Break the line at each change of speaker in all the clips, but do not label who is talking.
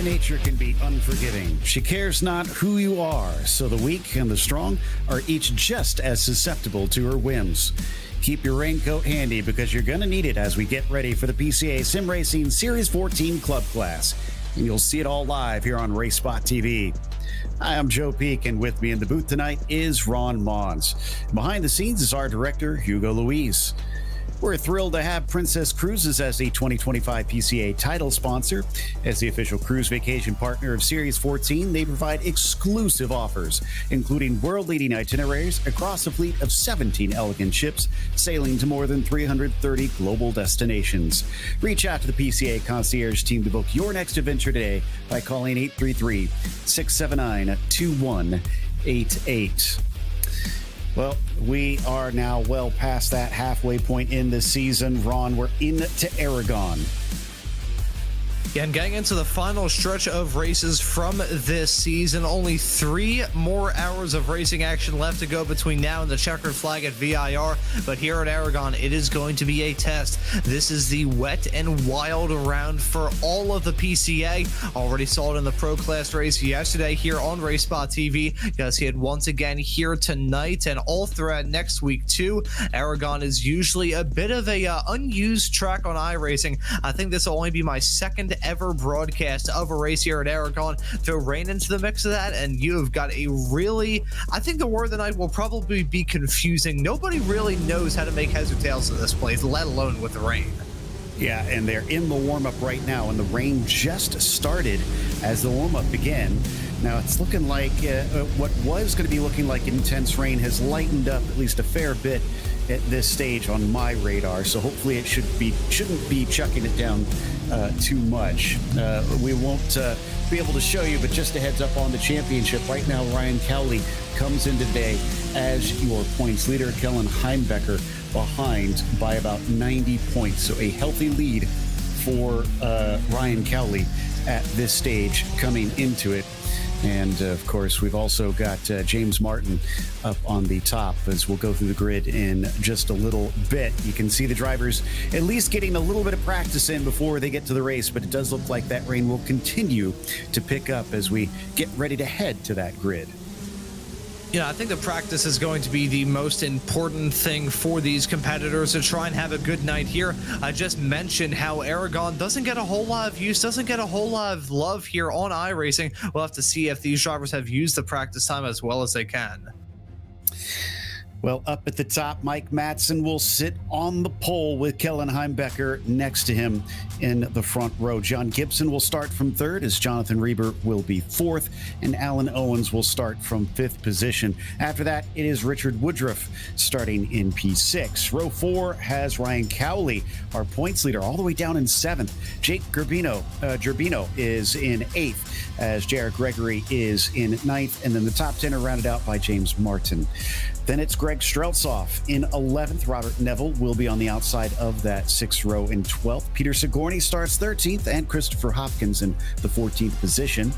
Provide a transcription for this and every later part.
nature can be unforgiving. She cares not who you are, so the weak and the strong are each just as susceptible to her whims. Keep your raincoat handy because you're going to need it as we get ready for the PCA Sim Racing Series 14 Club Class. And you'll see it all live here on RaceSpotTV. Hi, I'm Joe Peak, and with me in the booth tonight is Ron Mons. Behind the scenes is our director, Hugo Luis. We're thrilled to have Princess Cruises as the 2025 PCA title sponsor. As the official cruise vacation partner of Series 14, they provide exclusive offers, including world-leading itineraries across a fleet of 17 elegant ships, sailing to more than 330 global destinations. Reach out to the PCA concierge team to book your next adventure today by calling 833-679-2188. Well, we are now well past that halfway point in this season. Ron, we're into Aragon.
And getting into the final stretch of races from this season, only 3 more hours of racing action left to go between now and the checkered flag at VIR. But here at Aragon, it is going to be a test. This is the wet and wild round for all of the PCA. Already saw it in the Pro Class race yesterday here on RaceSpotTV. You're going to see it once again here tonight and all throughout next week too. Aragon is usually a bit of a unused track on iRacing. I think this will only be my second ever broadcast of a race here at Aragon. Throw rain into the mix of that, and you have got a really, I think the word of the night will probably be confusing. Nobody really knows how to make heads or tails of this place, let alone with the rain.
Yeah, and they're in the warm-up right now, and the rain just started as the warm-up began. Now, it's looking like what was going to be looking like intense rain has lightened up at least a fair bit at this stage on my radar, so hopefully it shouldn't be chucking it down too much. We won't be able to show you, but just a heads up on the championship. Right now, Ryan Cowley comes in today as your points leader. Kellen Heimbecker behind by about 90 points, so a healthy lead for Ryan Cowley at this stage coming into it. And, of course, we've also got James Martin up on the top as we'll go through the grid in just a little bit. You can see the drivers at least getting a little bit of practice in before they get to the race, but it does look like that rain will continue to pick up as we get ready to head to that grid.
You know, I think the practice is going to be the most important thing for these competitors to try and have a good night here. I just mentioned how Aragon doesn't get a whole lot of use, doesn't get a whole lot of love here on iRacing. We'll have to see if these drivers have used the practice time as well as they can.
Well, up at the top, Mike Matson will sit on the pole with Kellen Heimbecker next to him in the front row. John Gibson will start from third as Jonathan Reber will be fourth, and Alan Owens will start from fifth position. After that, it is Richard Woodruff starting in P6. Row 4 has Ryan Cowley, our points leader, all the way down in seventh. Jake Gerbino is in eighth as Jarek Gregory is in ninth, and then the top 10 are rounded out by James Martin. Then it's Greg Streltzoff in 11th. Robert Neville will be on the outside of that sixth row in 12th. Peter Sigourney starts 13th, and Christopher Hopkins in the 14th position.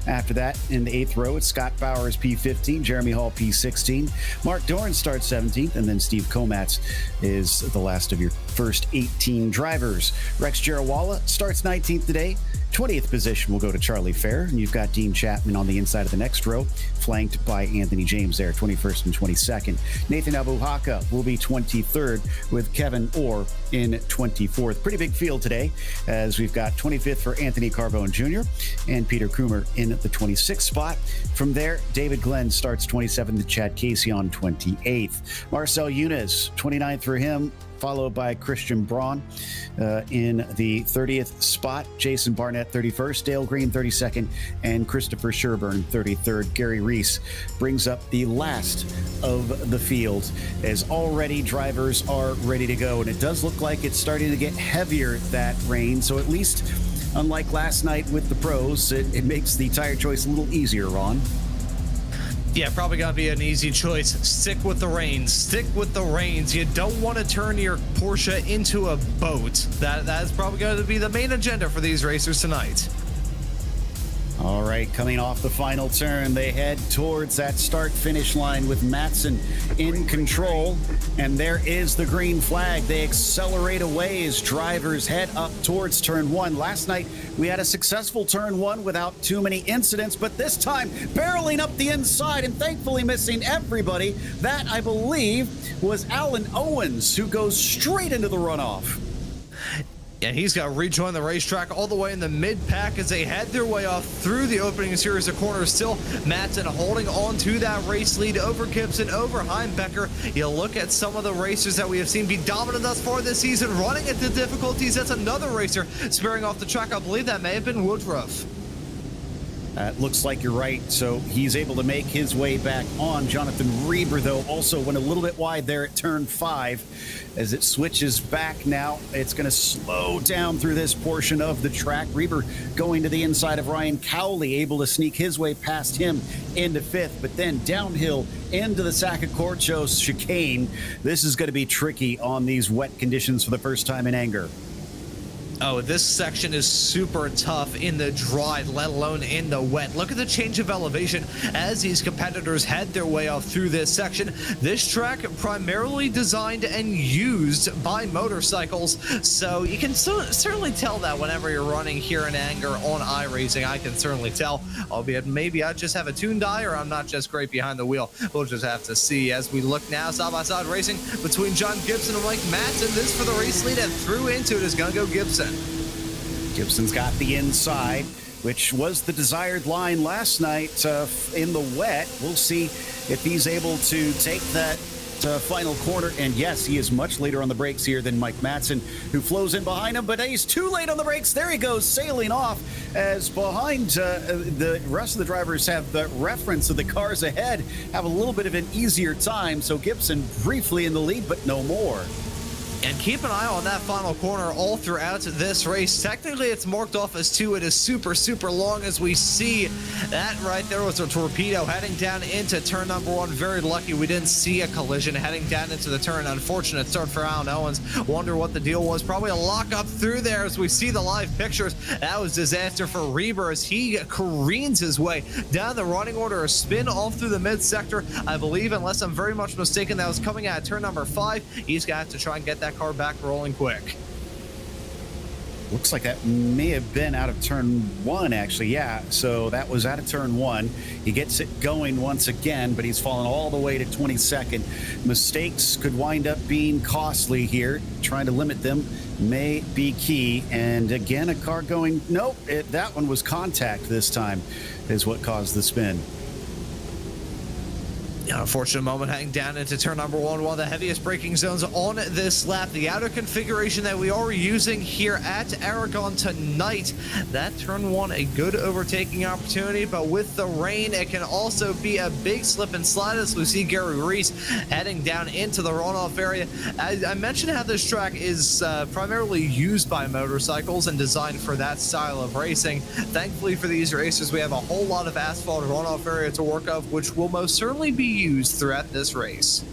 After that, in the 8th row, it's Scott Bowers P15, Jeremy Hall P16. Mark Doran starts 17th, and then Steve Komatz is the last of your first 18 drivers. Rex Jarawala starts 19th today. 20th position will go to Charlie Fair, and you've got Dean Chapman on the inside of the next row, flanked by Anthony James there, 21st and 22nd. Nathan Abuhaka will be 23rd with Kevin Orr in 24th. Pretty big field today, as we've got 25th for Anthony Carbone Jr. and Peter Krumer in the 26th spot. From there, David Glenn starts 27th to Chad Casey on 28th. Marcel Yunus, 29th for him, followed by Christian Braun in the 30th spot. Jason Barnett, 31st. Dale Green, 32nd. And Christopher Sherburne, 33rd. Gary Reese brings up the last of the field as already drivers are ready to go. And it does look like it's starting to get heavier, that rain. So at least, unlike last night with the pros, it makes the tire choice a little easier, Ron.
Yeah, probably going to be an easy choice. Stick with the reins. Stick with the reins. You don't want to turn your Porsche into a boat. That's probably going to be the main agenda for these racers tonight.
All right, coming off the final turn, they head towards that start-finish line with Matson in control. And there is the green flag. They accelerate away as drivers head up towards turn one. Last night, we had a successful turn one without too many incidents, but this time, barreling up the inside and thankfully missing everybody. That, I believe, was Alan Owens, who goes straight into the runoff.
Yeah, he's got to rejoin the racetrack all the way in the mid-pack as they head their way off through the opening series of corners. Still, Matson holding on to that race lead over Gibson, over Heimbecker. You look at some of the racers that we have seen be dominant thus far this season, running into difficulties. That's another racer sparing off the track. I believe that may have been Woodruff.
Looks like you're right. So he's able to make his way back on. Jonathan Reber, though, also went a little bit wide there at turn 5. As it switches back now, it's going to slow down through this portion of the track. Reber going to the inside of Ryan Cowley, able to sneak his way past him into 5th. But then downhill into the Sacacorchos chicane. This is going to be tricky on these wet conditions for the first time in Anger.
Oh, this section is super tough in the dry, let alone in the wet. Look at the change of elevation as these competitors head their way off through this section. This track primarily designed and used by motorcycles, so you can certainly tell that whenever you're running here in Anger on iRacing. I can certainly tell, albeit maybe I just have a tuned eye or I'm not just great behind the wheel. We'll just have to see as we look now side-by-side racing between John Gibson and Mike Matson. This for the race lead, and through into it is going to go Gibson.
Gibson's got the inside, which was the desired line last night in the wet. We'll see if he's able to take that final corner. And yes, he is much later on the brakes here than Mike Matson, who flows in behind him, but he's too late on the brakes. There he goes, sailing off, as behind the rest of the drivers have the reference of the cars ahead, have a little bit of an easier time. So Gibson briefly in the lead, but no more.
And keep an eye on that final corner all throughout this race. Technically, it's marked off as 2. It is super, super long as we see that right there was a torpedo heading down into turn number 1. Very lucky we didn't see a collision heading down into the turn. Unfortunate start for Alan Owens. Wonder what the deal was. Probably a lockup through there as we see the live pictures. That was disaster for Reber as he careens his way down the running order. A spin off through the mid-sector. I believe, unless I'm very much mistaken, that was coming out of turn number 5. He's got to try and get that car back rolling quick.
Looks like that may have been out of turn 1, actually. Yeah, so that was out of turn 1. He gets it going once again, but he's fallen all the way to 22nd. Mistakes could wind up being costly here. Trying to limit them may be key. And again, a car going, nope, that one was contact this time, is what caused the spin.
Unfortunate moment heading down into turn number 1, one of the heaviest braking zones on this lap. The outer configuration that we are using here at Aragon tonight. That turn 1, a good overtaking opportunity, but with the rain, it can also be a big slip and slide as we see Gary Reese heading down into the runoff area. I mentioned how this track is primarily used by motorcycles and designed for that style of racing. Thankfully for these racers, we have a whole lot of asphalt runoff area to work off, which will most certainly be used throughout this race.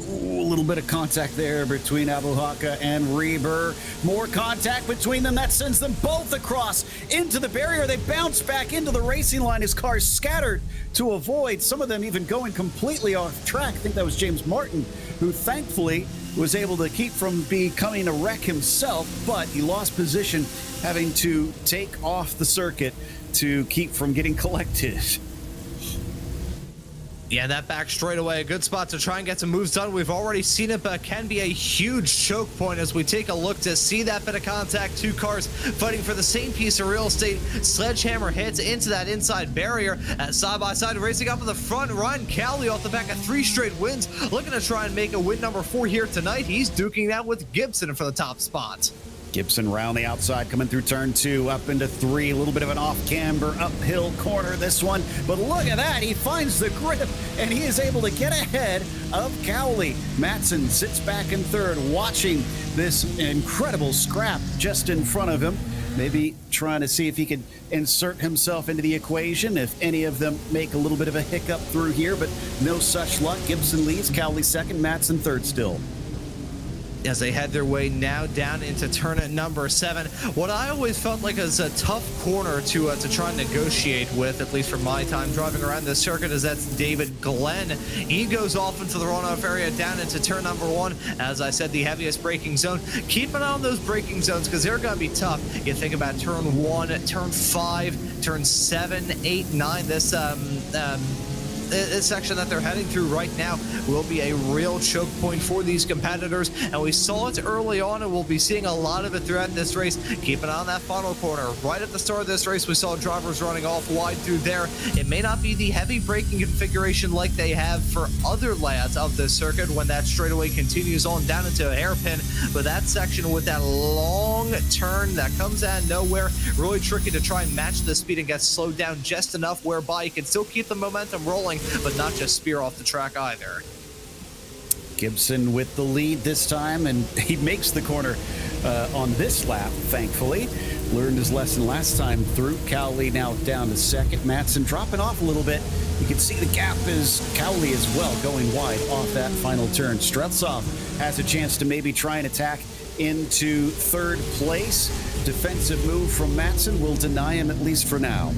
Ooh, a little bit of contact there between Abuhaka and Reber. More contact between them. That sends them both across into the barrier. They bounce back into the racing line. His car's scattered to avoid, some of them even going completely off track. I think that was James Martin, who thankfully was able to keep from becoming a wreck himself, but he lost position, having to take off the circuit to keep from getting collected.
Yeah, that back straightaway, a good spot to try and get some moves done. We've already seen it, but can be a huge choke point as we take a look to see that bit of contact. 2 cars fighting for the same piece of real estate. Sledgehammer hits into that inside barrier. Side-by-side racing up in the front. Ryan Cowley off the back of 3 straight wins, looking to try and make a win number 4 here tonight. He's duking that with Gibson for the top spot.
Gibson round the outside, coming through turn 2, up into 3. A little bit of an off-camber, uphill corner, this one. But look at that. He finds the grip, and he is able to get ahead of Cowley. Matson sits back in 3rd, watching this incredible scrap just in front of him. Maybe trying to see if he could insert himself into the equation, if any of them make a little bit of a hiccup through here, but no such luck. Gibson leads, Cowley 2nd, Matson 3rd still.
as they head their way now down into turn number 7. What I always felt like is a tough corner to try and negotiate with, at least from my time driving around this circuit, is that's David Glenn. He goes off into the runoff area down into turn number 1. As I said, the heaviest braking zone. Keep an eye on those braking zones because they're going to be tough. You think about turn 1, turn 5, turn 7, 8, 9. This section that they're heading through right now will be a real choke point for these competitors, and we saw it early on, and we'll be seeing a lot of it throughout this race. Keep an eye on that final corner. Right at the start of this race, we saw drivers running off wide through there. It may not be the heavy braking configuration like they have for other layouts of this circuit when that straightaway continues on down into a hairpin, but that section with that long turn that comes out of nowhere, really tricky to try and match the speed and get slowed down just enough whereby you can still keep the momentum rolling, but not just spear off the track either.
Gibson with the lead this time, and he makes the corner on this lap, thankfully. Learned his lesson last time through. Cowley now down to second. Matson dropping off a little bit. You can see the gap is Cowley as well, going wide off that final turn. Streltsov has a chance to maybe try and attack into third place. Defensive move from Matson will deny him, at least for now.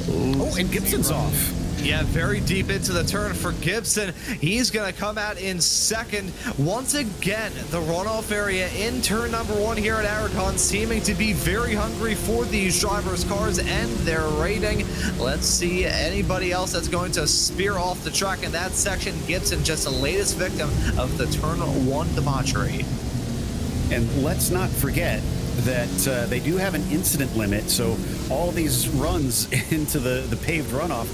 Oh, and Gibson's off.
Yeah, very deep into the turn for Gibson. He's going to come out in second. Once again, the runoff area in turn number 1 here at Aragon seeming to be very hungry for these drivers' cars and their rating. Let's see anybody else that's going to spear off the track in that section. Gibson, just the latest victim of the turn 1 debauchery.
And let's not forget that they do have an incident limit, so all these runs into the paved runoff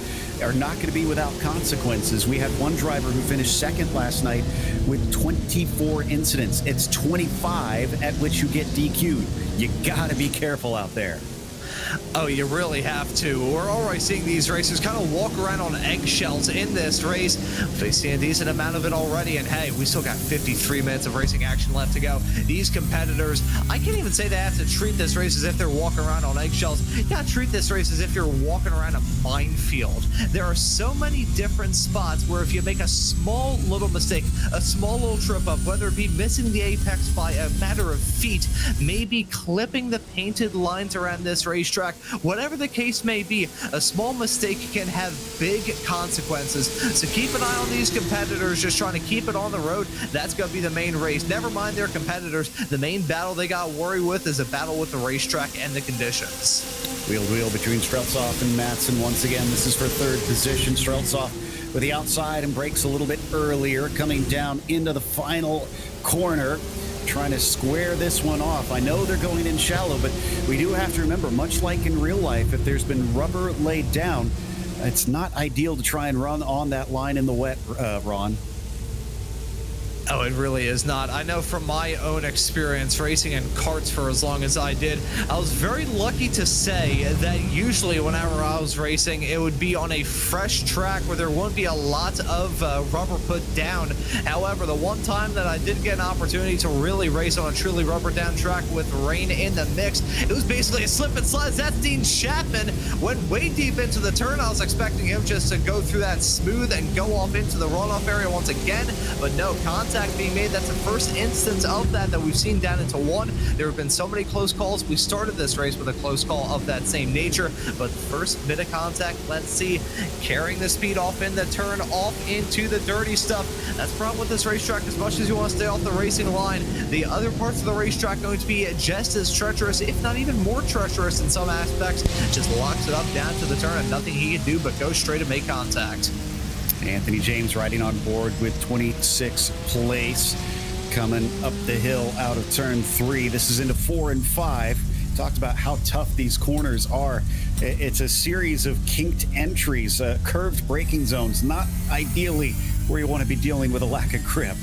are not going to be without consequences. We had one driver who finished second last night with 24 incidents. It's 25 at which you get DQ'd. You got to be careful out there.
Oh, you really have to. We're already seeing these racers kind of walk around on eggshells in this race. We've seen a decent amount of it already, and hey, we still got 53 minutes of racing action left to go. These competitors, I can't even say they have to treat this race as if they're walking around on eggshells. You gotta treat this race as if you're walking around a minefield. There are so many different spots where if you make a small little mistake, a small little trip up, whether it be missing the apex by a matter of feet, maybe clipping the painted lines around this racetrack, whatever the case may be, a small mistake can have big consequences. So keep an eye on these competitors just trying to keep it on the road. That's going to be the main race. Never mind their competitors. The main battle they got to worry with is a battle with the racetrack and the conditions.
Wheel to wheel between Streltsov and Matson. Once again, this is for third position. Streltsov with the outside and brakes a little bit earlier, coming down into the final corner, trying to square this one off. I know they're going in shallow, but we do have to remember, much like in real life, if there's been rubber laid down, it's not ideal to try and run on that line in the wet, Ron.
Oh, it really is not. I know from my own experience racing in karts for as long as I did, I was very lucky to say that usually whenever I was racing, it would be on a fresh track where there wouldn't be a lot of rubber put down. However, the one time that I did get an opportunity to really race on a truly rubber down track with rain in the mix, it was basically a slip and slide. That's Dean Chapman. Went way deep into the turn. I was expecting him just to go through that smooth and go off into the runoff area once again, but no, contact being made. That's the first instance of that we've seen down into 1. There have been so many close calls. We started this race with a close call of that same nature, but first bit of contact, let's see, carrying the speed off in the turn, off into the dirty stuff. That's the problem with this racetrack. As much as you want to stay off the racing line, the other parts of the racetrack are going to be just as treacherous, if not even more treacherous in some aspects. Just locks it up down to the turn and nothing he can do but go straight and make contact.
Anthony James riding on board with 26th place, coming up the hill out of turn 3. This is into 4 and 5. Talked about how tough these corners are. It's a series of kinked entries, curved braking zones, not ideally where you want to be dealing with a lack of grip.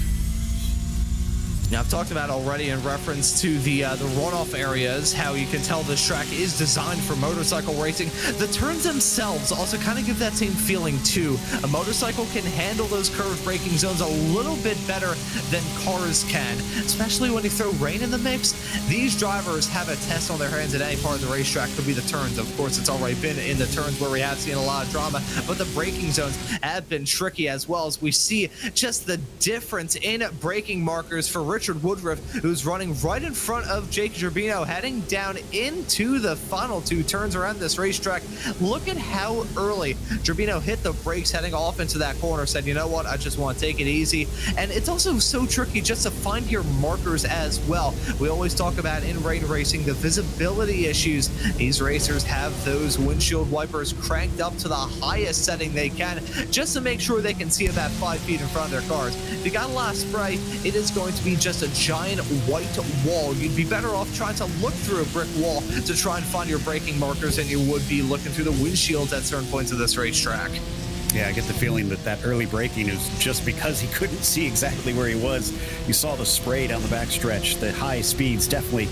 Now, I've talked about already in reference to the runoff areas, how you can tell this track is designed for motorcycle racing. The turns themselves also kind of give that same feeling too. A motorcycle can handle those curved braking zones a little bit better than cars can, especially when you throw rain in the mix. These drivers have a test on their hands at any part of the racetrack. Could be the turns. Of course, it's already been in the turns where we have seen a lot of drama, but the braking zones have been tricky as well, as we see just the difference in braking markers for Richard Woodruff, who's running right in front of Jake Gerbino, heading down into the final two turns around this racetrack. Look at how early Gerbino hit the brakes heading off into that corner, said, you know what, I just want to take it easy. And it's also so tricky just to find your markers as well. We always talk about in rain racing the visibility issues. These racers have those windshield wipers cranked up to the highest setting they can, just to make sure they can see about 5 feet in front of their cars. If you got a lot of spray, it is going to be just a giant white wall. You'd be better off trying to look through a brick wall to try and find your braking markers than you would be looking through the windshields at certain points of this racetrack.
Yeah, I get the feeling that early braking is just because he couldn't see exactly where he was. You saw the spray down the backstretch, the high speeds definitely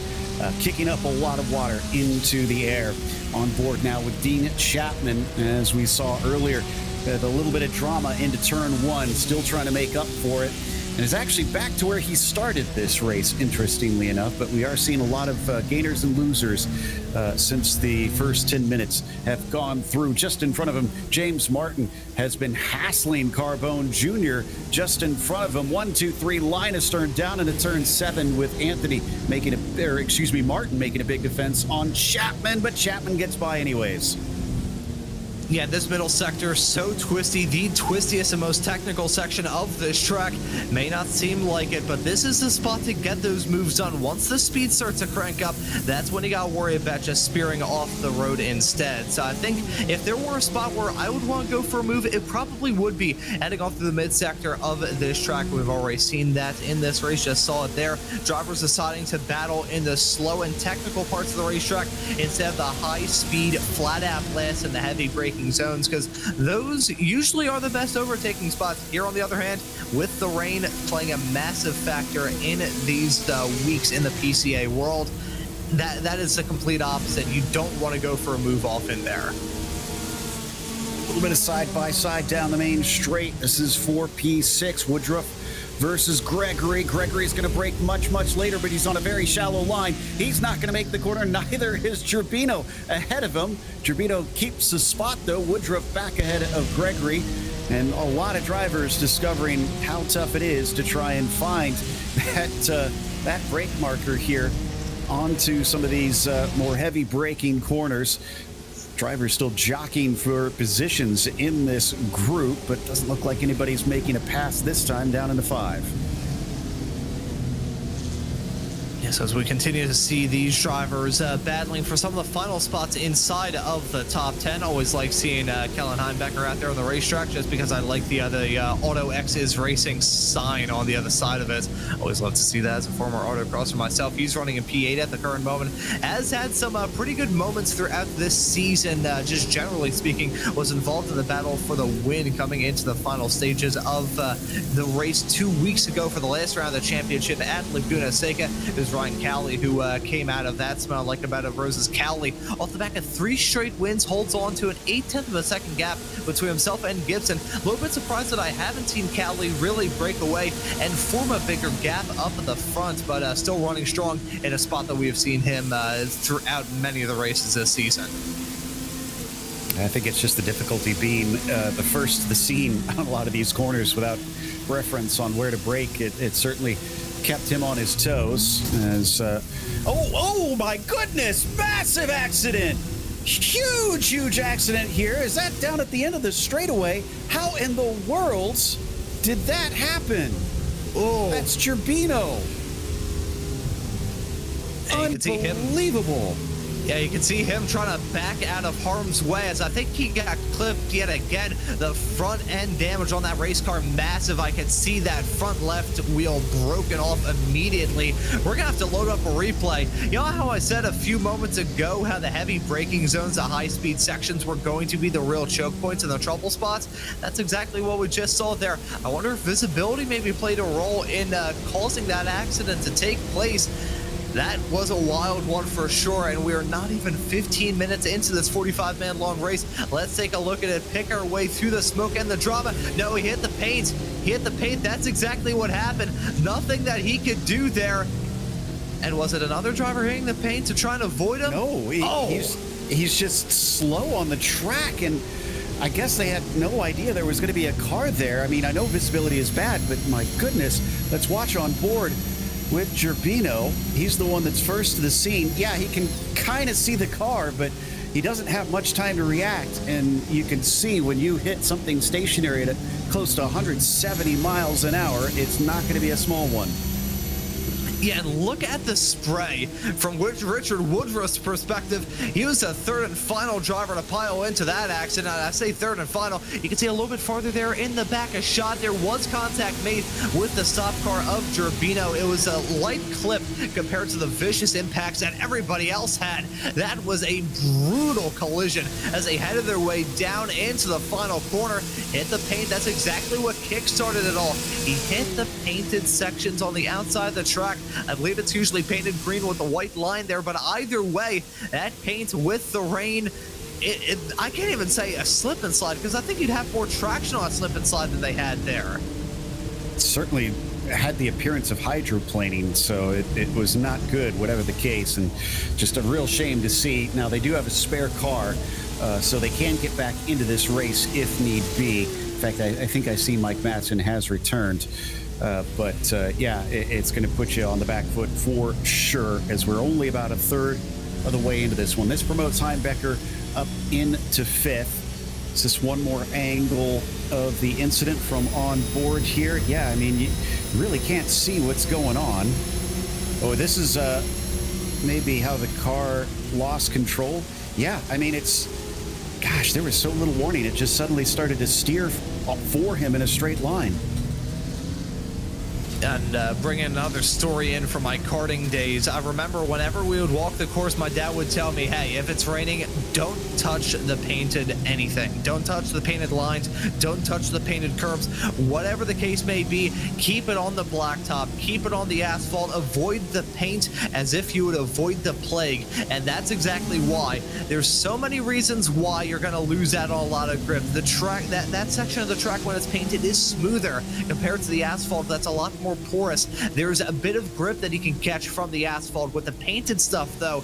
kicking up a lot of water into the air. On board now with Dean Chapman, as we saw earlier, the little bit of drama into turn one, still trying to make up for it. And is actually back to where he started this race, interestingly enough. But we are seeing a lot of gainers and losers since the first 10 minutes have gone through. Just in front of him, James Martin has been hassling Carbone Jr. just in front of him. 1, 2, 3, line of stern down into turn 7 with Anthony making Martin making a big defense on Chapman, but Chapman gets by anyways.
Yeah, this middle sector, so twisty, the twistiest and most technical section of this track. May not seem like it, but this is the spot to get those moves done. Once the speed starts to crank up, that's when you gotta worry about just spearing off the road instead. So I think if there were a spot where I would want to go for a move, it probably would be heading off through the mid sector of this track. We've already seen that in this race, just saw it there. Drivers deciding to battle in the slow and technical parts of the racetrack instead of the high speed, flat out blasts and the heavy braking zones, because those usually are the best overtaking spots. Here, on the other hand, with the rain playing a massive factor in these weeks in the PCA world, that is the complete opposite. You don't want to go for a move off in there.
A little bit of side-by-side down the main straight. This is 4P6. Woodruff versus Gregory. Gregory's going to brake much, much later, but he's on a very shallow line. He's not going to make the corner. Neither is Gerbino ahead of him. Gerbino keeps the spot, though. Woodruff back ahead of Gregory. And a lot of drivers discovering how tough it is to try and find that brake marker here onto some of these more heavy braking corners. Drivers still jockeying for positions in this group, but doesn't look like anybody's making a pass this time down into 5.
Yes, as we continue to see these drivers battling for some of the final spots inside of the top 10. Always like seeing Kellen Heimbecker out there on the racetrack, just because I like the Auto X is Racing sign on the other side of it. Always love to see that as a former autocrosser myself. He's running in P8 at the current moment. Has had some pretty good moments throughout this season, just generally speaking. Was involved in the battle for the win coming into the final stages of the race 2 weeks ago for the last round of the championship at Laguna Seca. It was Ryan Cowley who came out of that smell like a bed of roses. Cowley, off the back of 3 straight wins, holds on to an 1/8 of a second gap between himself and Gibson. A little bit surprised that I haven't seen Cowley really break away and form a bigger gap up at the front, but still running strong in a spot that we have seen him throughout many of the races this season.
I think it's just the difficulty being the first to the scene on a lot of these corners without reference on where to brake. It certainly kept him on his toes as oh my goodness, massive accident, huge accident here. Is that down at the end of the straightaway? How in the world did that happen? Oh, that's Gerbino. Unbelievable.
Yeah, you can see him trying to back out of harm's way as I think he got clipped yet again. The front end damage on that race car, massive. I can see that front left wheel broken off immediately. We're going to have to load up a replay. You know how I said a few moments ago how the heavy braking zones, the high-speed sections were going to be the real choke points and the trouble spots? That's exactly what we just saw there. I wonder if visibility maybe played a role in causing that accident to take place. That was a wild one for sure, and we're not even 15 minutes into this 45-man long race. Let's take a look at it, pick our way through the smoke and the drama. No, he hit the paint. He hit the paint. That's exactly what happened. Nothing that he could do there. And was it another driver hitting the paint to try and avoid him?
No, he's just slow on the track, and I guess they had no idea there was going to be a car there. I mean, I know visibility is bad, but my goodness, let's watch on board with Gerbino. He's the one that's first to the scene. Yeah, he can kind of see the car, but he doesn't have much time to react. And you can see when you hit something stationary at close to 170 miles an hour, it's not going to be a small one.
Yeah, and look at the spray. From Richard Woodruff's perspective, he was the third and final driver to pile into that accident. I say third and final. You can see a little bit farther there in the back a shot. There was contact made with the stop car of Gerbino. It was a light clip compared to the vicious impacts that everybody else had. That was a brutal collision as they headed their way down into the final corner. Hit the paint. That's exactly what kick-started it all. He hit the painted sections on the outside of the track. I believe it's usually painted green with a white line there, but either way, that paint with the rain, I can't even say a slip and slide because I think you'd have more traction on a slip and slide than they had there.
It certainly had the appearance of hydroplaning, so it was not good, whatever the case, and just a real shame to see. Now, they do have a spare car, so they can get back into this race if need be. In fact, I think I see Mike Matson has returned. Yeah, it's going to put you on the back foot for sure, as we're only about a third of the way into this one. This promotes Heimbecker up into fifth. It's just one more angle of the incident from on board here. Yeah, I mean, you really can't see what's going on. Oh, this is maybe how the car lost control. Yeah, I mean, gosh, there was so little warning. It just suddenly started to steer for him in a straight line.
And bring another story in from my karting days. I remember whenever we would walk the course, my dad would tell me, hey, if it's raining, don't touch the painted anything. Don't touch the painted lines. Don't touch the painted curbs. Whatever the case may be, keep it on the blacktop. Keep it on the asphalt. Avoid the paint as if you would avoid the plague. And that's exactly why. There's so many reasons why you're going to lose out on a lot of grip. The track, that section of the track when it's painted is smoother compared to the asphalt. That's a lot more porous. There's a bit of grip that you can catch from the asphalt. With the painted stuff, though,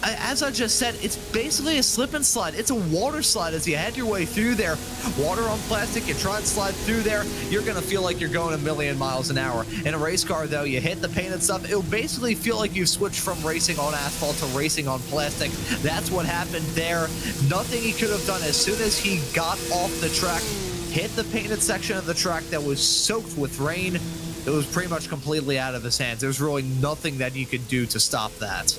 as I just said, it's basically a slip and slide. It's a water slide as you head your way through there. Water on plastic, you try and slide through there, you're going to feel like you're going a million miles an hour. In a race car, though, you hit the painted stuff, it'll basically feel like you've switched from racing on asphalt to racing on plastic. That's what happened there. Nothing he could have done as soon as he got off the track, hit the painted section of the track that was soaked with rain. It was pretty much completely out of his hands. There's really nothing that you could do to stop that.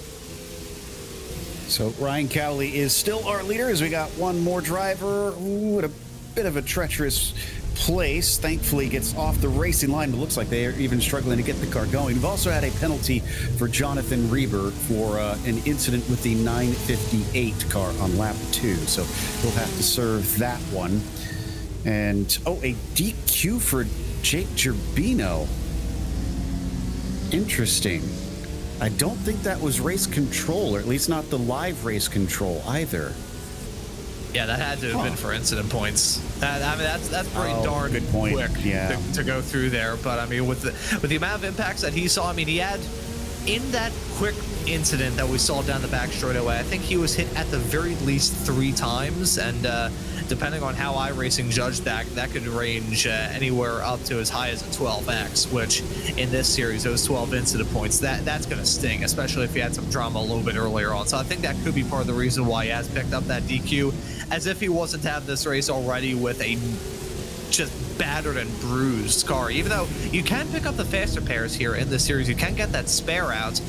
So Ryan Cowley is still our leader as we got one more driver. Ooh, at a bit of a treacherous place. Thankfully gets off the racing line, but looks like they are even struggling to get the car going. We've also had a penalty for Jonathan Reber for an incident with the 958 car on lap 2. So we'll have to serve that one. And, a DQ for Jake Gerbino. Interesting. I don't think that was race control, or at least not the live race control either.
Yeah, that had to have been for incident points. I mean, that's pretty darn
good point.
Quick
yeah.
to go through there. But I mean, with the amount of impacts that he saw, I mean, he had in that quick incident that we saw down the back straightaway, I think he was hit at the very least 3 times, and depending on how iRacing judged that could range anywhere up to as high as a 12x, which in this series, those 12 incident points, that's going to sting, especially if you had some drama a little bit earlier on. So I think that could be part of the reason why he has picked up that DQ, as if he wasn't to have this race already with a just battered and bruised car. Even though you can pick up the faster pairs here in this series, you can get that spare out,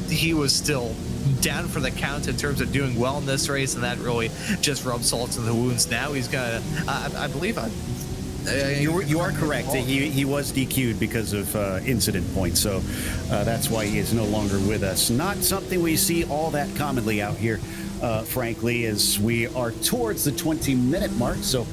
he was still down for the count in terms of doing well in this race, and that really just rubs salt in the wounds. Now he's gonna, I believe,
you are correct. He was DQ'd because of incident points, so that's why he is no longer with us. Not something we see all that commonly out here, frankly, as we are towards the 20-minute mark. So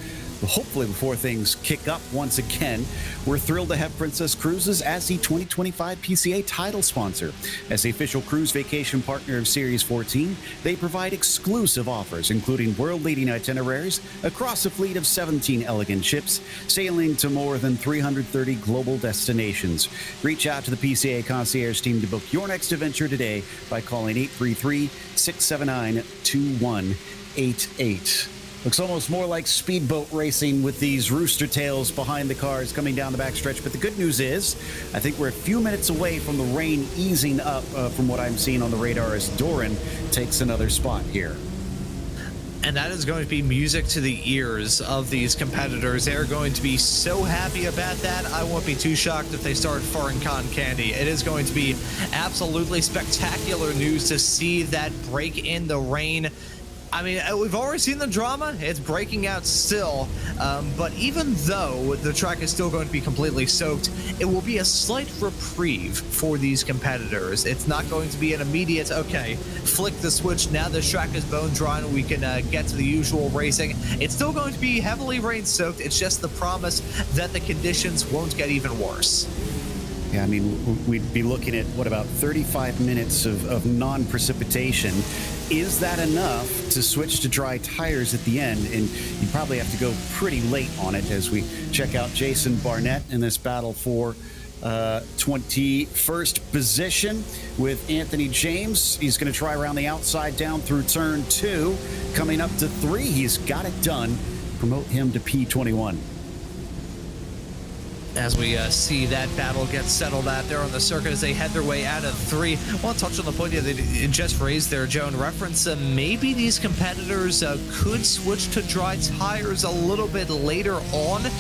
hopefully before things kick up once again, we're thrilled to have Princess Cruises as the 2025 PCA title sponsor. As the official cruise vacation partner of Series 14, they provide exclusive offers, including world-leading itineraries across a fleet of 17 elegant ships, sailing to more than 330 global destinations. Reach out to the PCA concierge team to book your next adventure today by calling 833-679-2188. Looks almost more like speedboat racing with these rooster tails behind the cars coming down the backstretch. But the good news is, I think we're a few minutes away from the rain easing up from what I'm seeing on the radar as Doran takes another spot here.
And that is going to be music to the ears of these competitors. They're going to be so happy about that. I won't be too shocked if they start foreign con candy. It is going to be absolutely spectacular news to see that break in the rain. I mean, we've already seen the drama. It's breaking out still. But even though the track is still going to be completely soaked, it will be a slight reprieve for these competitors. It's not going to be an immediate, okay, flick the switch, now the track is bone dry and we can get to the usual racing. It's still going to be heavily rain-soaked. It's just the promise that the conditions won't get even worse.
Yeah, I mean, we'd be looking at, what, about 35 minutes of non-precipitation. Is that enough to switch to dry tires at the end? And you probably have to go pretty late on it as we check out Jason Barnett in this battle for 21st position with Anthony James. He's going to try around the outside down through turn 2. Coming up to 3, he's got it done. Promote him to P21.
As we see that battle get settled out there on the circuit as they head their way out of 3. I want to touch on the point that they just raised there, Joe, in reference maybe these competitors could switch to dry tires a little bit later on.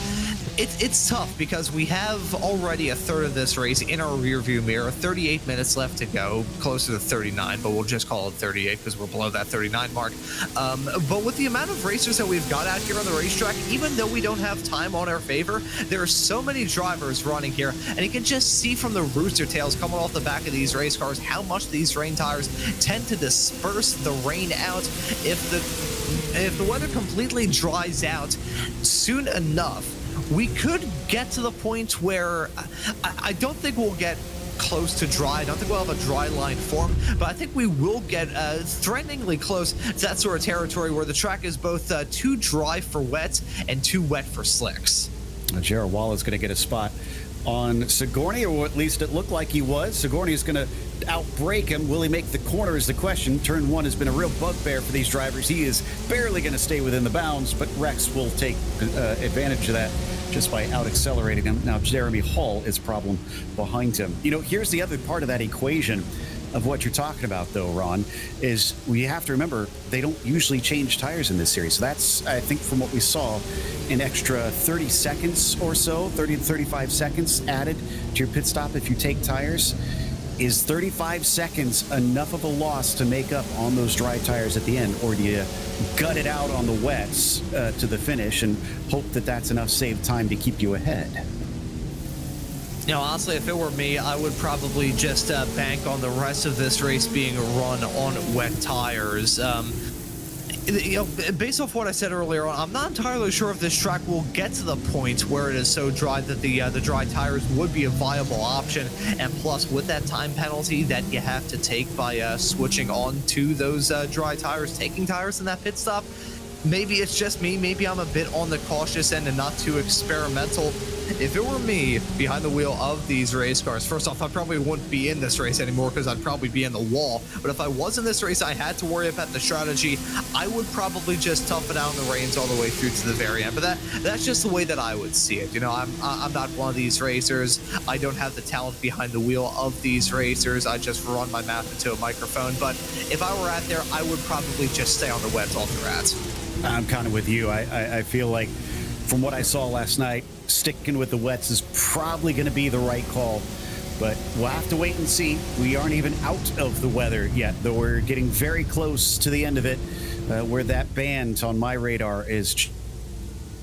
It's tough because we have already a third of this race in our rearview mirror, 38 minutes left to go, closer to 39, but we'll just call it 38 because we're below that 39 mark. But with the amount of racers that we've got out here on the racetrack, even though we don't have time on our favor, there are so many drivers running here, and you can just see from the rooster tails coming off the back of these race cars how much these rain tires tend to disperse the rain out. If the weather completely dries out soon enough, we could get to the point where I don't think we'll get close to dry. I don't think we'll have a dry line form, but I think we will get threateningly close to that sort of territory where the track is both too dry for wet and too wet for slicks.
Jared Wall is going to get a spot on Sigourney, or at least it looked like he was. Sigourney is going to outbrake him. Will he make the corner is the question. Turn 1 has been a real bugbear for these drivers. He is barely going to stay within the bounds, but Rex will take advantage of that just by out-accelerating him. Now, Jeremy Hall is a problem behind him. You know, here's the other part of that equation of what you're talking about, though, Ron, is we have to remember they don't usually change tires in this series. So that's, I think, from what we saw, an extra 30 seconds or so, 30 to 35 seconds added to your pit stop if you take tires. Is 35 seconds enough of a loss to make up on those dry tires at the end, or do you gut it out on the wets to the finish and hope that that's enough saved time to keep you ahead?
You know, honestly, if it were me, I would probably just bank on the rest of this race being run on wet tires. You know, based off what I said earlier on, I'm not entirely sure if this track will get to the point where it is so dry that the dry tires would be a viable option. And plus, with that time penalty that you have to take by switching on to those dry tires, taking tires in that pit stop, maybe it's just me. Maybe I'm a bit on the cautious end and not too experimental. If it were me behind the wheel of these race cars, first off, I probably wouldn't be in this race anymore because I'd probably be in the wall. But if I was in this race, I had to worry about the strategy. I would probably just tough it out in the reins all the way through to the very end. But that's just the way that I would see it. You know, I'm not one of these racers. I don't have the talent behind the wheel of these racers. I just run my mouth into a microphone. But if I were out there, I would probably just stay on the wets all throughout.
I'm kind of with you. I feel like from what I saw last night, sticking with the wets is probably going to be the right call But we'll have to wait and see. We aren't even out of the weather yet, though we're getting very close to the end of it, where that band on my radar is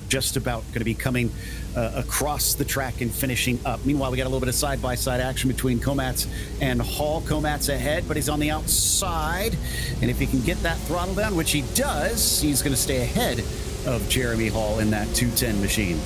just about going to be coming across the track and finishing up. Meanwhile, we got a little bit of side-by-side action between Komatz and Hall. Komatz ahead, but he's on the outside. And if he can get that throttle down, which he does, he's going to stay ahead of Jeremy Hall in that 210 machine.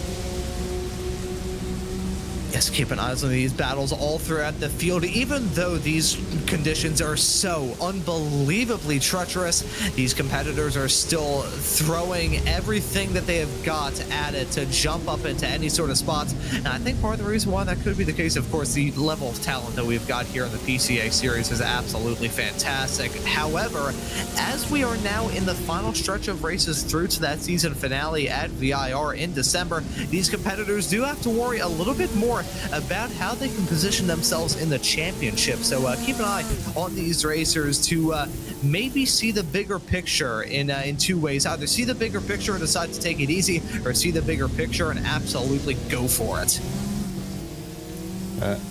Yes, keep an eye on these battles all throughout the field. Even though these conditions are so unbelievably treacherous, these competitors are still throwing everything that they have got at it to jump up into any sort of spots. And I think part of the reason why that could be the case, of course, the level of talent that we've got here in the PCA series is absolutely fantastic. However, as we are now in the final stretch of races through to that season finale at VIR in December, these competitors do have to worry a little bit more about how they can position themselves in the championship. So keep an eye on these racers to maybe see the bigger picture in two ways. Either see the bigger picture and decide to take it easy, or see the bigger picture and absolutely go for it.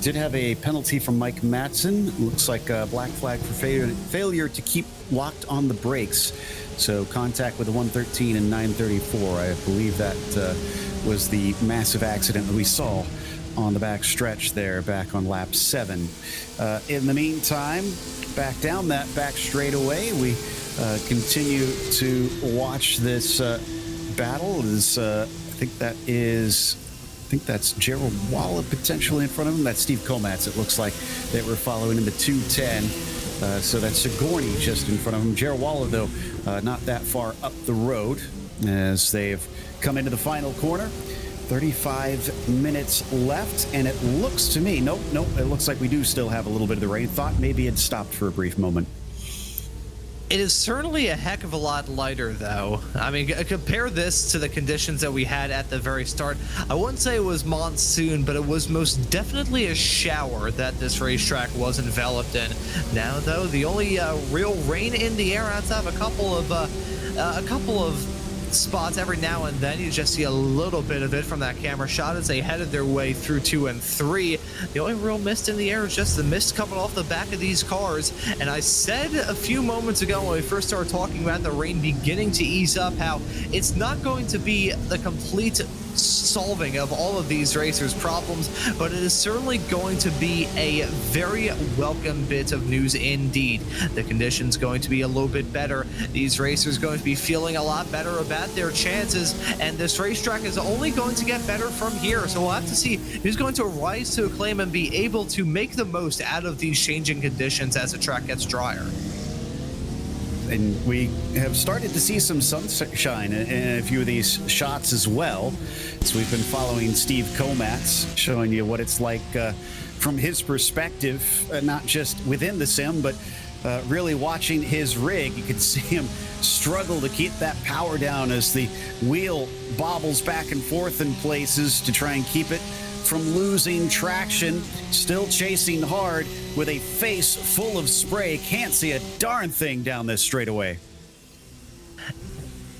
Did have a penalty from Mike Matson. Looks like a black flag for failure to keep locked on the brakes. So contact with the 113 and 934. I believe that was the massive accident that we saw on the back stretch there back on lap 7. In the meantime, back down that back straightaway, we continue to watch this battle. I think that's Gerald Waller potentially in front of him. That's Steve Komatz, it looks like, that we're following in the 210. So that's Sigourney just in front of him. Gerald Waller, though, not that far up the road as they've come into the final corner. 35 minutes left, and it looks to me, nope, it looks like we do still have a little bit of the rain. Thought maybe it stopped for a brief moment.
It is certainly a heck of a lot lighter, though. I mean, compare this to the conditions that we had at the very start. I wouldn't say it was monsoon, but it was most definitely a shower that this racetrack was enveloped in. Now, though, the only real rain in the air outside of a couple of spots every now and then, you just see a little bit of it from that camera shot as they headed their way through 2 and 3. The only real mist in the air is just the mist coming off the back of these cars. And I said a few moments ago when we first started talking about the rain beginning to ease up, how it's not going to be the complete solving of all of these racers' problems, but it is certainly going to be a very welcome bit of news indeed. The conditions going to be a little bit better. These racers going to be feeling a lot better about their chances, and this racetrack is only going to get better from here. So we'll have to see who's going to rise to acclaim and be able to make the most out of these changing conditions as the track gets drier.
And we have started to see some sunshine in a few of these shots as well. So we've been following Steve Komatz, showing you what it's like from his perspective, not just within the sim, but really watching his rig. You can see him struggle to keep that power down as the wheel bobbles back and forth in places to try and keep it from losing traction. Still chasing hard with a face full of spray. Can't see a darn thing down this straightaway.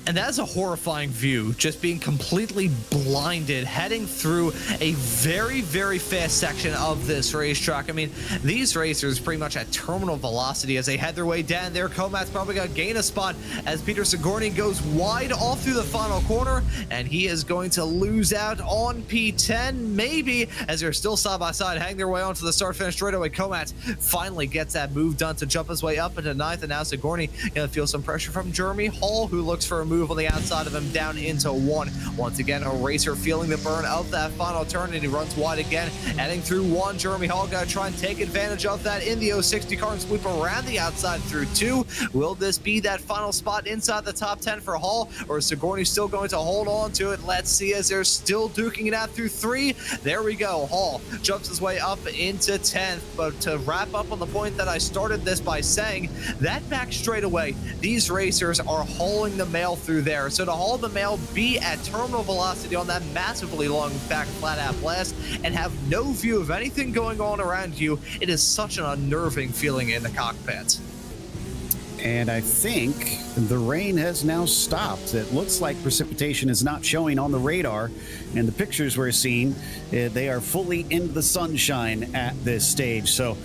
And that's a horrifying view, just being completely blinded, heading through a very, very fast section of this racetrack. I mean, these racers pretty much at terminal velocity as they head their way down there. Komat's probably going to gain a spot as Peter Sigourney goes wide off through the final corner, and he is going to lose out on P10, maybe, as they're still side by side, hanging their way onto the start-finish straightaway. Komat finally gets that move done to jump his way up into 9th, and now Sigourney going to feel some pressure from Jeremy Hall, who looks for a move on the outside of him down into 1. Once again, a racer feeling the burn of that final turn, and he runs wide again, heading through 1. Jeremy Hall going to try and take advantage of that in the 060 car and sweep around the outside through 2. Will this be that final spot inside the top 10 for Hall, or is Sigourney still going to hold on to it? Let's see, as they're still duking it out through 3. There we go. Hall jumps his way up into 10th, but to wrap up on the point that I started this by saying, that back straightaway, these racers are hauling the mail through there. So to haul the mail, be at terminal velocity on that massively long back flat-out blast, and have no view of anything going on around you, it is such an unnerving feeling in the cockpit.
And I think the rain has now stopped. It looks like precipitation is not showing on the radar. And the pictures we're seeing, they are fully in the sunshine at this stage. So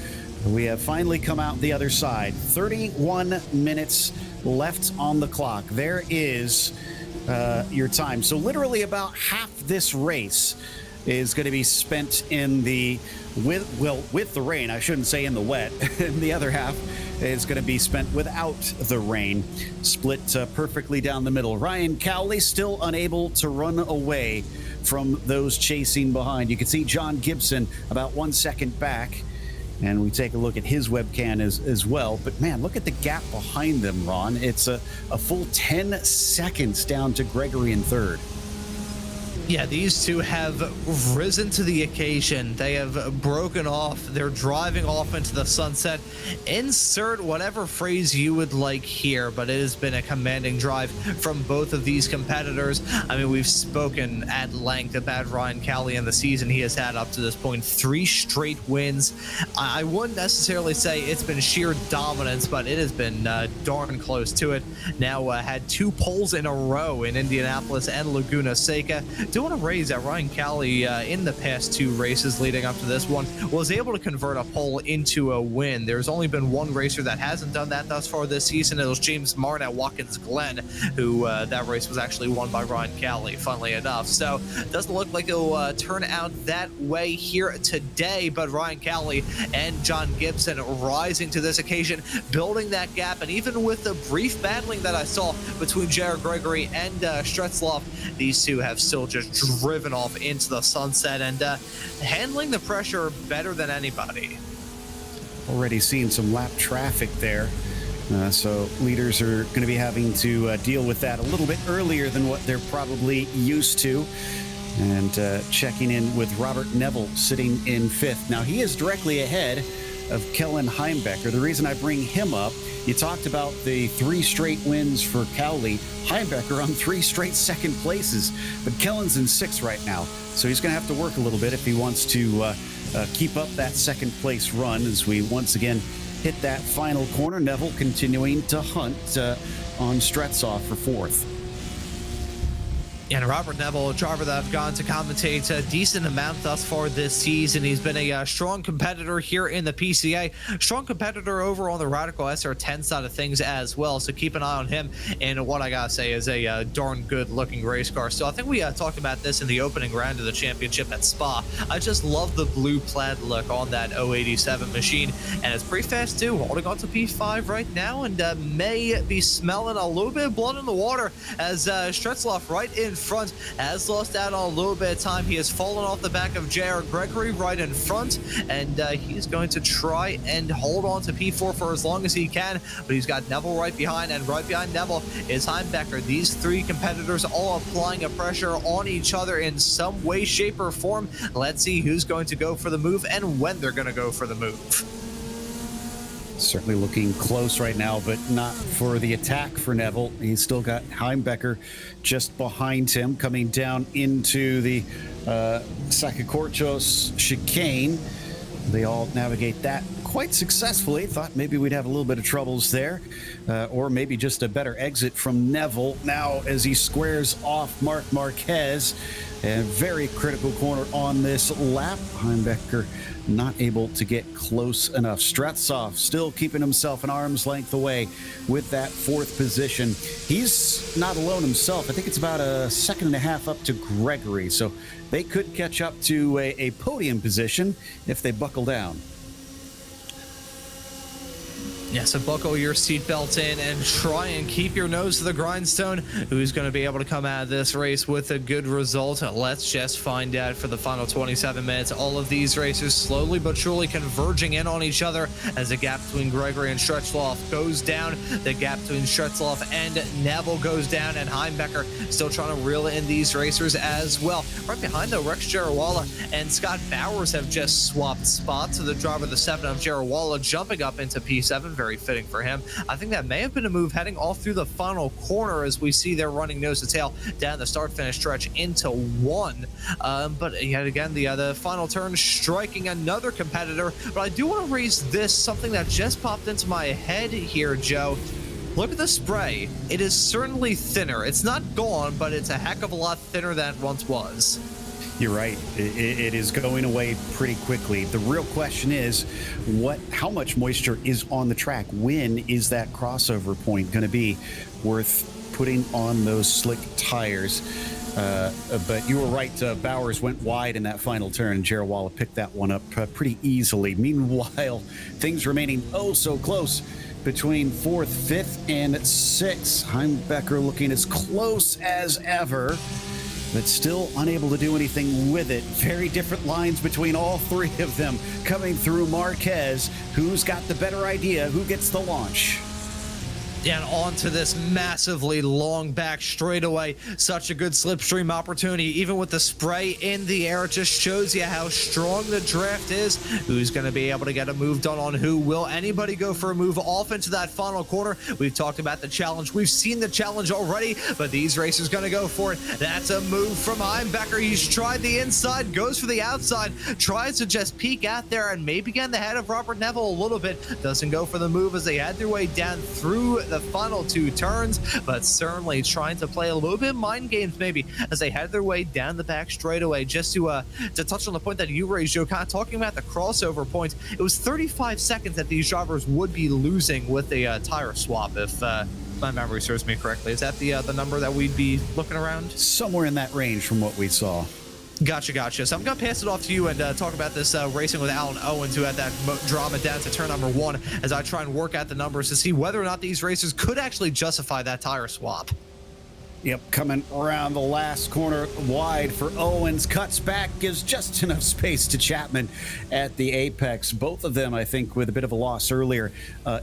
we have finally come out the other side. 31 minutes left on the clock. There is your time. So literally about half this race is going to be spent in the with the rain. I shouldn't say in the wet. And the other half is going to be spent without the rain, split perfectly down the middle. Ryan Cowley still unable to run away from those chasing behind. You can see John Gibson about 1 second back, and we take a look at his webcam as well. But man, look at the gap behind them, Ron. It's a full 10 seconds down to Gregory in third.
Yeah, these two have risen to the occasion. They have broken off. They're driving off into the sunset. Insert whatever phrase you would like here, but it has been a commanding drive from both of these competitors. I mean, we've spoken at length about Ryan Cowley and the season he has had up to this point. 3 straight wins. I wouldn't necessarily say it's been sheer dominance, but it has been darn close to it. Now had 2 poles in a row in Indianapolis and Laguna Seca. Do want to raise that Ryan Cowley in the past 2 races leading up to this one was able to convert a pole into a win. There's only been 1 racer that hasn't done that thus far this season. It was James Martin at Watkins Glen, who that race was actually won by Ryan Cowley, funnily enough. So it doesn't look like it'll turn out that way here today, but Ryan Cowley and John Gibson rising to this occasion, building that gap. And even with the brief battling that I saw between Jared Gregory and Stretzloff, these two have still just driven off into the sunset and handling the pressure better than anybody.
Already seeing some lap traffic there. So leaders are going to be having to deal with that a little bit earlier than what they're probably used to. And checking in with Robert Neville sitting in 5th. Now he is directly ahead of Kellen Heimbecker. The reason I bring him up, you talked about the 3 straight wins for Cowley. Heimbecker on 3 straight second places, but Kellen's in 6th right now. So he's going to have to work a little bit if he wants to keep up that second place run as we once again hit that final corner. Neville continuing to hunt on Stretzloff for 4th.
And Robert Neville, a driver that I've gone to commentate a decent amount thus far this season. He's been a strong competitor here in the PCA, strong competitor over on the Radical SR10 side of things as well. So keep an eye on him. And what I gotta say is a darn good looking race car. So I think we talked about this in the opening round of the championship at Spa. I just love the blue plaid look on that 087 machine. And it's pretty fast too, holding on to P5 right now, and may be smelling a little bit of blood in the water as Stretzloff right in front has lost out on a little bit of time. He has fallen off the back of Jared Gregory right in front, and he's going to try and hold on to P4 for as long as he can, but he's got Neville right behind, and right behind Neville is Heimbecker. These 3 competitors all applying a pressure on each other in some way, shape, or form. Let's see who's going to go for the move and when they're going to go for the move.
Certainly looking close right now, but not for the attack for Neville. He's still got Heimbecker just behind him, coming down into the Sacacorchos chicane. They all navigate that quite successfully. Thought maybe we'd have a little bit of troubles there, or maybe just a better exit from Neville. Now, as he squares off Marc Marquez, a very critical corner on this lap. Heimbecker not able to get close enough. Stretzloff still keeping himself an arm's length away with that 4th position. He's not alone himself. I think it's about a 1.5 seconds up to Gregory. So they could catch up to a podium position if they buckle down.
Yeah, so buckle your seatbelt in and try and keep your nose to the grindstone. Who's going to be able to come out of this race with a good result? Let's just find out for the final 27 minutes. All of these racers slowly but surely converging in on each other as the gap between Gregory and Stretzloff goes down. The gap between Stretzloff and Neville goes down, and Heimbecker still trying to reel in these racers as well. Right behind though, Rex Jarawala and Scott Bowers have just swapped spots. So the driver of the 7 of Jarawala jumping up into P7. Very fitting for him. I think that may have been a move heading off through the final corner as we see they're running nose to tail down the start-finish stretch into 1. But yet again, the final turn striking another competitor. But I do want to raise this, something that just popped into my head here, Joe. Look at the spray. It is certainly thinner. It's not gone, but it's a heck of a lot thinner than it once was.
You're right. It is going away pretty quickly. The real question is, how much moisture is on the track? When is that crossover point going to be worth putting on those slick tires? But you were right. Bowers went wide in that final turn, and Jarawala picked that one up pretty easily. Meanwhile, things remaining oh so close between 4th, 5th, and 6th. Heimbecker looking as close as ever, but still unable to do anything with it. Very different lines between all three of them coming through Marquez. Who's got the better idea? Who gets the launch?
And onto this massively long back straightaway. Such a good slipstream opportunity. Even with the spray in the air, it just shows you how strong the draft is. Who's going to be able to get a move done on who? Will anybody go for a move off into that final corner? We've talked about the challenge. We've seen the challenge already, but these racers going to go for it. That's a move from Heimbecker. He's tried the inside, goes for the outside, tries to just peek out there and maybe get in the head of Robert Neville a little bit. Doesn't go for the move as they head their way down through the final 2 turns, but certainly trying to play a little bit of mind games maybe as they head their way down the back straightaway. Just to touch on the point that you raised, Joe, kind of talking about the crossover points, it was 35 seconds that these drivers would be losing with a tire swap, if my memory serves me correctly. Is that the number that we'd be looking around?
Somewhere in that range from what we saw.
Gotcha. So I'm going to pass it off to you and talk about this racing with Alan Owens, who had that drama down to turn number 1, as I try and work out the numbers to see whether or not these racers could actually justify that tire swap.
Yep, coming around the last corner wide for Owens, cuts back, gives just enough space to Chapman at the apex. Both of them, I think, with a bit of a loss earlier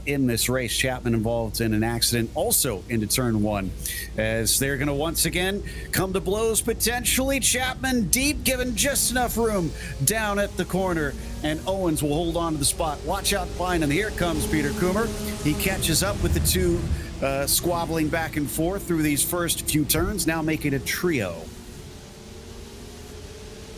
in this race. Chapman involved in an accident also into turn 1, as they're going to once again come to blows potentially. Chapman deep, given just enough room down at the corner, and Owens will hold on to the spot. Watch out behind him. Here comes Peter Coomer. He catches up with the two squabbling back and forth through these first few turns, now making a trio.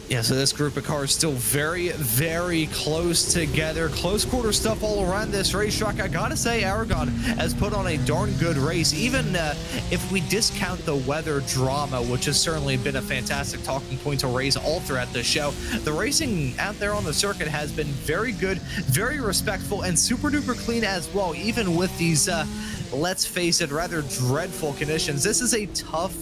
Yeah, so this group of cars still very, very close together. Close quarter stuff all around this racetrack. I gotta say, Aragon has put on a darn good race, even if we discount the weather drama, which has certainly been a fantastic talking point to raise all throughout the show. The racing out there on the circuit has been very good, very respectful, and super duper clean as well, even with these let's face it, rather dreadful conditions. This is a tough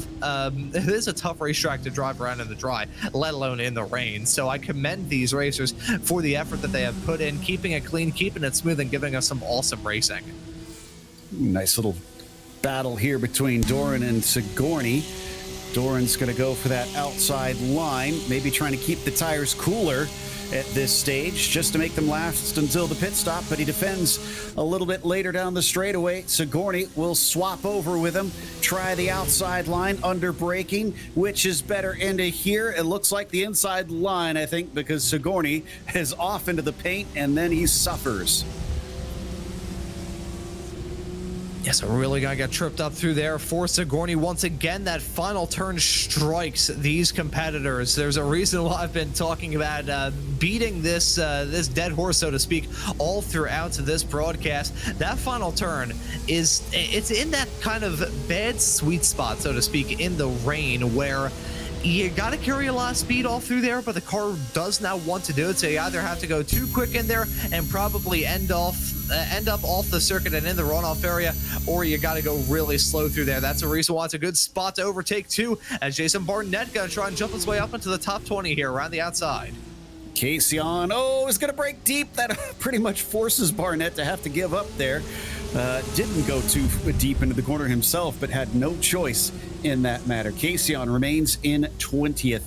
racetrack to drive around in the dry, let alone in the rain. So I commend these racers for the effort that they have put in, keeping it clean, keeping it smooth, and giving us some awesome racing.
Nice little battle here between Doran and Sigourney. Doran's going to go for that outside line, maybe trying to keep the tires cooler at this stage just to make them last until the pit stop, but he defends a little bit later down the straightaway. Sigourney will swap over with him, try the outside line under braking, which is better into here. It looks like the inside line, I think, because Sigourney is off into the paint and then he suffers.
Yes, I really got to get tripped up through there for Sigourney. Once again, that final turn strikes these competitors. There's a reason why I've been talking about beating this dead horse, so to speak, all throughout this broadcast. That final turn it's in that kind of bad sweet spot, so to speak, in the rain, where you got to carry a lot of speed all through there, but the car does not want to do it. So you either have to go too quick in there and probably end up off the circuit and in the runoff area, or you got to go really slow through there. That's the reason why it's a good spot to overtake too, as Jason Barnett going to try and jump his way up into the top 20 here around the outside.
Casion, is going to break deep. That pretty much forces Barnett to have to give up there. Didn't go too deep into the corner himself, but had no choice in that matter. Casion remains in 20th,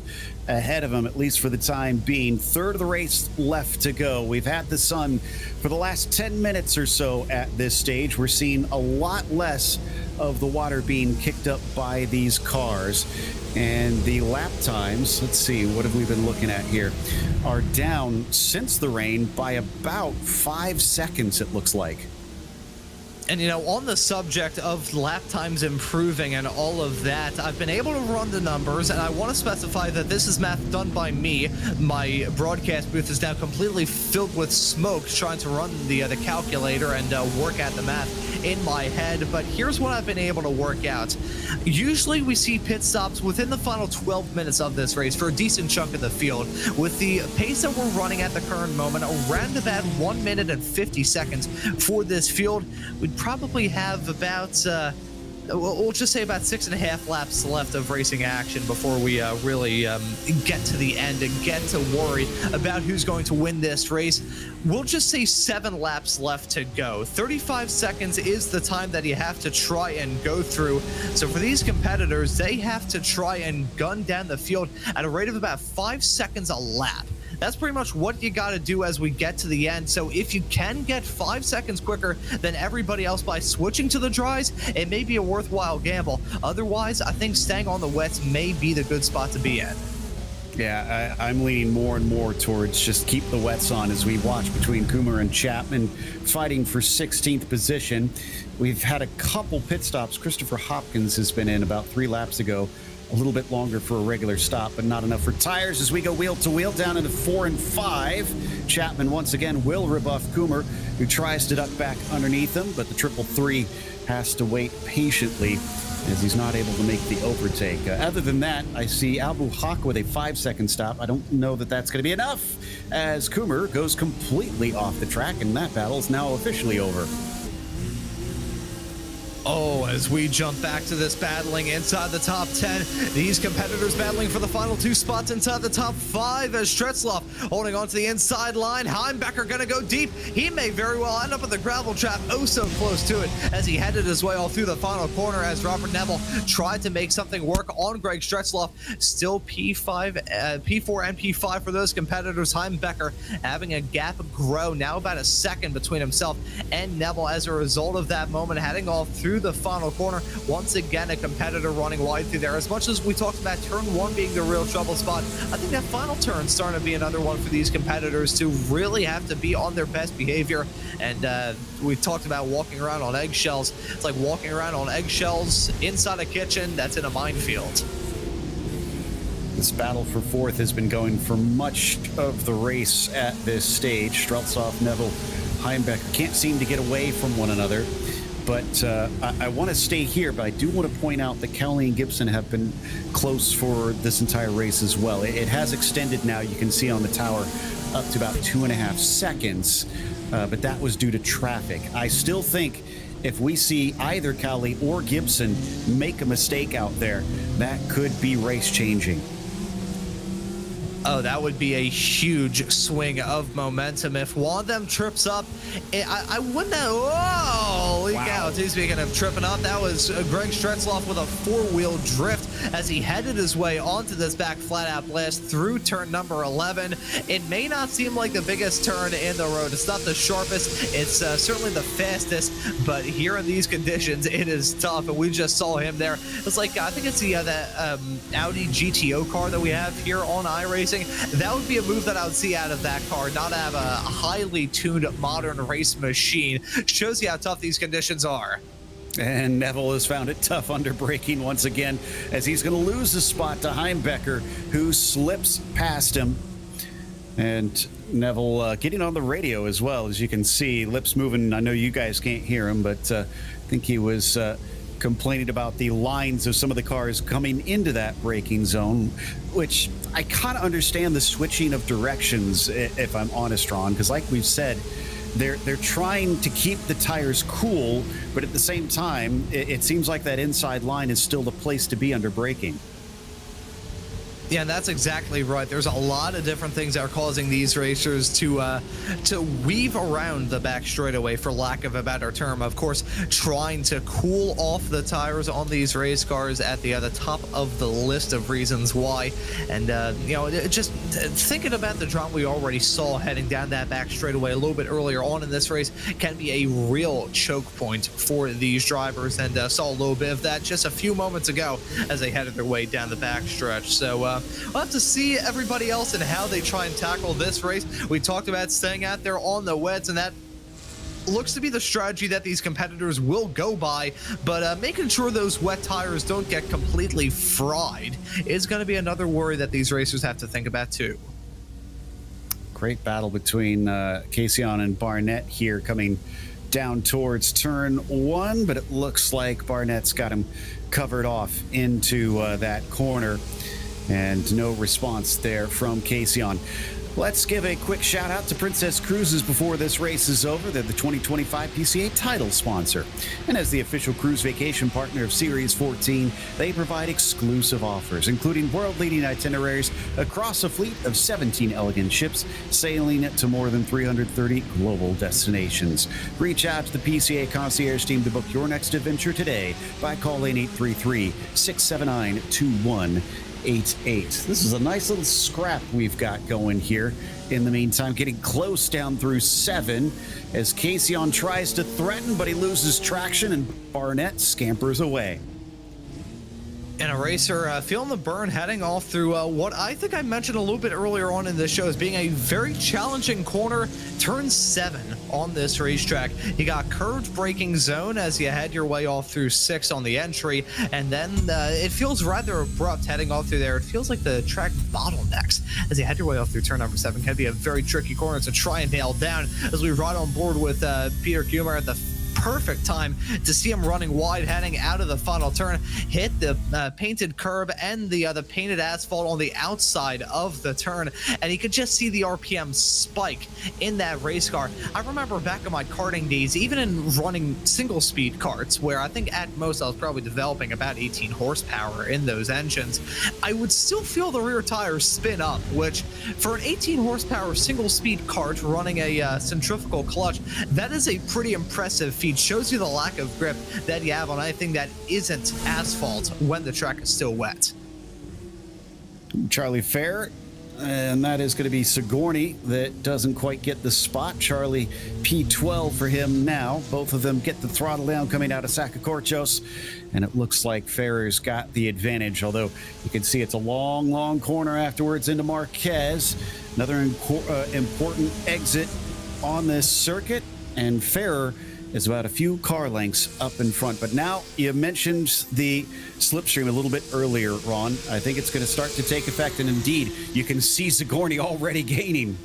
ahead of him, at least for the time being. Third of the race left to go. We've had the sun for the last 10 minutes or so at this stage. We're seeing a lot less of the water being kicked up by these cars. And the lap times, let's see, what have we been looking at here, are down since the rain by about 5 seconds, it looks like.
And, you know, on the subject of lap times improving and all of that, I've been able to run the numbers, and I want to specify that this is math done by me. My broadcast booth is now completely filled with smoke trying to run the calculator and work out the math in my head. But here's what I've been able to work out. Usually we see pit stops within the final 12 minutes of this race for a decent chunk of the field. With the pace that we're running at the current moment, around about 1 minute and 50 seconds for this field, we'd probably have about we'll just say about 6.5 laps left of racing action before we really get to the end and get to worry about who's going to win this race. We'll just say 7 laps left to go. 35 seconds is the time that you have to try and go through. So for these competitors, they have to try and gun down the field at a rate of about 5 seconds a lap. That's pretty much what you got to do as we get to the end. So if you can get 5 seconds quicker than everybody else by switching to the dries, it may be a worthwhile gamble. Otherwise, I think staying on the wets may be the good spot to be in.
Yeah, I'm leaning more and more towards just keep the wets on as we watch between Coomer and Chapman fighting for 16th position. We've had a couple pit stops. Christopher Hopkins has been in about 3 laps ago. A little bit longer for a regular stop, but not enough for tires as we go wheel to wheel down into 4 and 5. Chapman once again will rebuff Coomer, who tries to duck back underneath him, but the 333 has to wait patiently as he's not able to make the overtake. Other than that, I see Abu Haq with a 5-second stop. I don't know that that's going to be enough as Coomer goes completely off the track, and that battle is now officially over.
Oh, as we jump back to this battling inside the top 10, these competitors battling for the final 2 spots inside the top 5 as Stretzloff holding on to the inside line. Heimbecker going to go deep. He may very well end up in the gravel trap, oh so close to it as he headed his way all through the final corner as Robert Neville tried to make something work on Greg Stretzloff. Still P4 and P5 for those competitors. Heimbecker having a gap grow, now about a second between himself and Neville as a result of that moment, heading off through the final corner. Once again, a competitor running wide through there. As much as we talked about turn 1 being the real trouble spot, I think that final turn starting to be another one for these competitors to really have to be on their best behavior. And we talked about walking around on eggshells. It's like walking around on eggshells inside a kitchen that's in a minefield.
This battle for 4th has been going for much of the race at this stage. Streltsov, Neville, Heimbecker can't seem to get away from one another. But I want to stay here, but I do want to point out that Cowley and Gibson have been close for this entire race as well. It has extended now, you can see on the tower, up to about 2.5 seconds, but that was due to traffic. I still think if we see either Cowley or Gibson make a mistake out there, that could be race changing.
Oh, that would be a huge swing of momentum. If one of them trips up, I wouldn't have... Whoa! Leak out. Speaking of tripping up, that was Greg Stretzloff with a 4-wheel drift as he headed his way onto this back flat-out blast through turn number 11. It may not seem like the biggest turn in the road. It's not the sharpest. It's certainly the fastest, but here in these conditions, it is tough, and we just saw him there. It's like, I think it's the that Audi GTO car that we have here on iRacing. That would be a move that I would see out of that car, not have a highly tuned modern race machine. Shows you how tough these conditions are.
And Neville has found it tough under braking once again as he's going to lose the spot to Heimbecker, who slips past him. And Neville getting on the radio as well, as you can see, lips moving. I know you guys can't hear him, but I think he was complaining about the lines of some of the cars coming into that braking zone, which I kind of understand the switching of directions, if I'm honest, Ron, because like we've said, they're trying to keep the tires cool, but at the same time, it seems like that inside line is still the place to be under braking.
Yeah, that's exactly right. There's a lot of different things that are causing these racers to weave around the back straightaway, for lack of a better term. Of course, trying to cool off the tires on these race cars at the top of the list of reasons why. And, you know, just thinking about the drama we already saw heading down that back straightaway a little bit earlier on in this race can be a real choke point for these drivers. And saw a little bit of that just a few moments ago as they headed their way down the back stretch. So, we'll have to see everybody else and how they try and tackle this race. We talked about staying out there on the wets, and that looks to be the strategy that these competitors will go by, but making sure those wet tires don't get completely fried is going to be another worry that these racers have to think about too.
Great battle between Kaysion and Barnett here, coming down towards turn 1, but it looks like Barnett's got him covered off into that corner, and no response there from Kaysion. Let's give a quick shout out to Princess Cruises before this race is over. They're the 2025 PCA title sponsor. And as the official cruise vacation partner of Series 14, they provide exclusive offers, including world-leading itineraries across a fleet of 17 elegant ships, sailing to more than 330 global destinations. Reach out to the PCA concierge team to book your next adventure today by calling 833-679-2188. This is a nice little scrap we've got going here. In the meantime, getting close down through 7 as Kaysion tries to threaten, but he loses traction and Barnett scampers away.
And a racer feeling the burn, heading off through what I think I mentioned a little bit earlier on in the show as being a very challenging corner, turn 7 on this racetrack. You got curved braking zone as you head your way off through 6 on the entry, and then it feels rather abrupt heading off through there. It feels like the track bottlenecks as you head your way off through turn number 7. Can be a very tricky corner to try and nail down as we ride on board with Peter Kumar at the perfect time to see him running wide, heading out of the final turn, hit the painted curb and the painted asphalt on the outside of the turn, and you could just see the RPM spike in that race car. I remember back in my karting days, even in running single speed karts, where I think at most I was probably developing about 18 horsepower in those engines, I would still feel the rear tires spin up, which for an 18 horsepower single speed kart running a centrifugal clutch, that is a pretty impressive feat. Shows you the lack of grip that you have on anything that isn't asphalt when the track is still wet.
Charlie Fair, and that is going to be Sigourney that doesn't quite get the spot. Charlie P12 for him now. Both of them get the throttle down coming out of Sacacorchos, and it looks like Ferrer's got the advantage, although you can see it's a long, long corner afterwards into Marquez. Another important exit on this circuit, and Ferrer is about a few car lengths up in front. But now, you mentioned the slipstream a little bit earlier, Ron. I think it's going to start to take effect, and indeed, you can see Sigourney already gaining.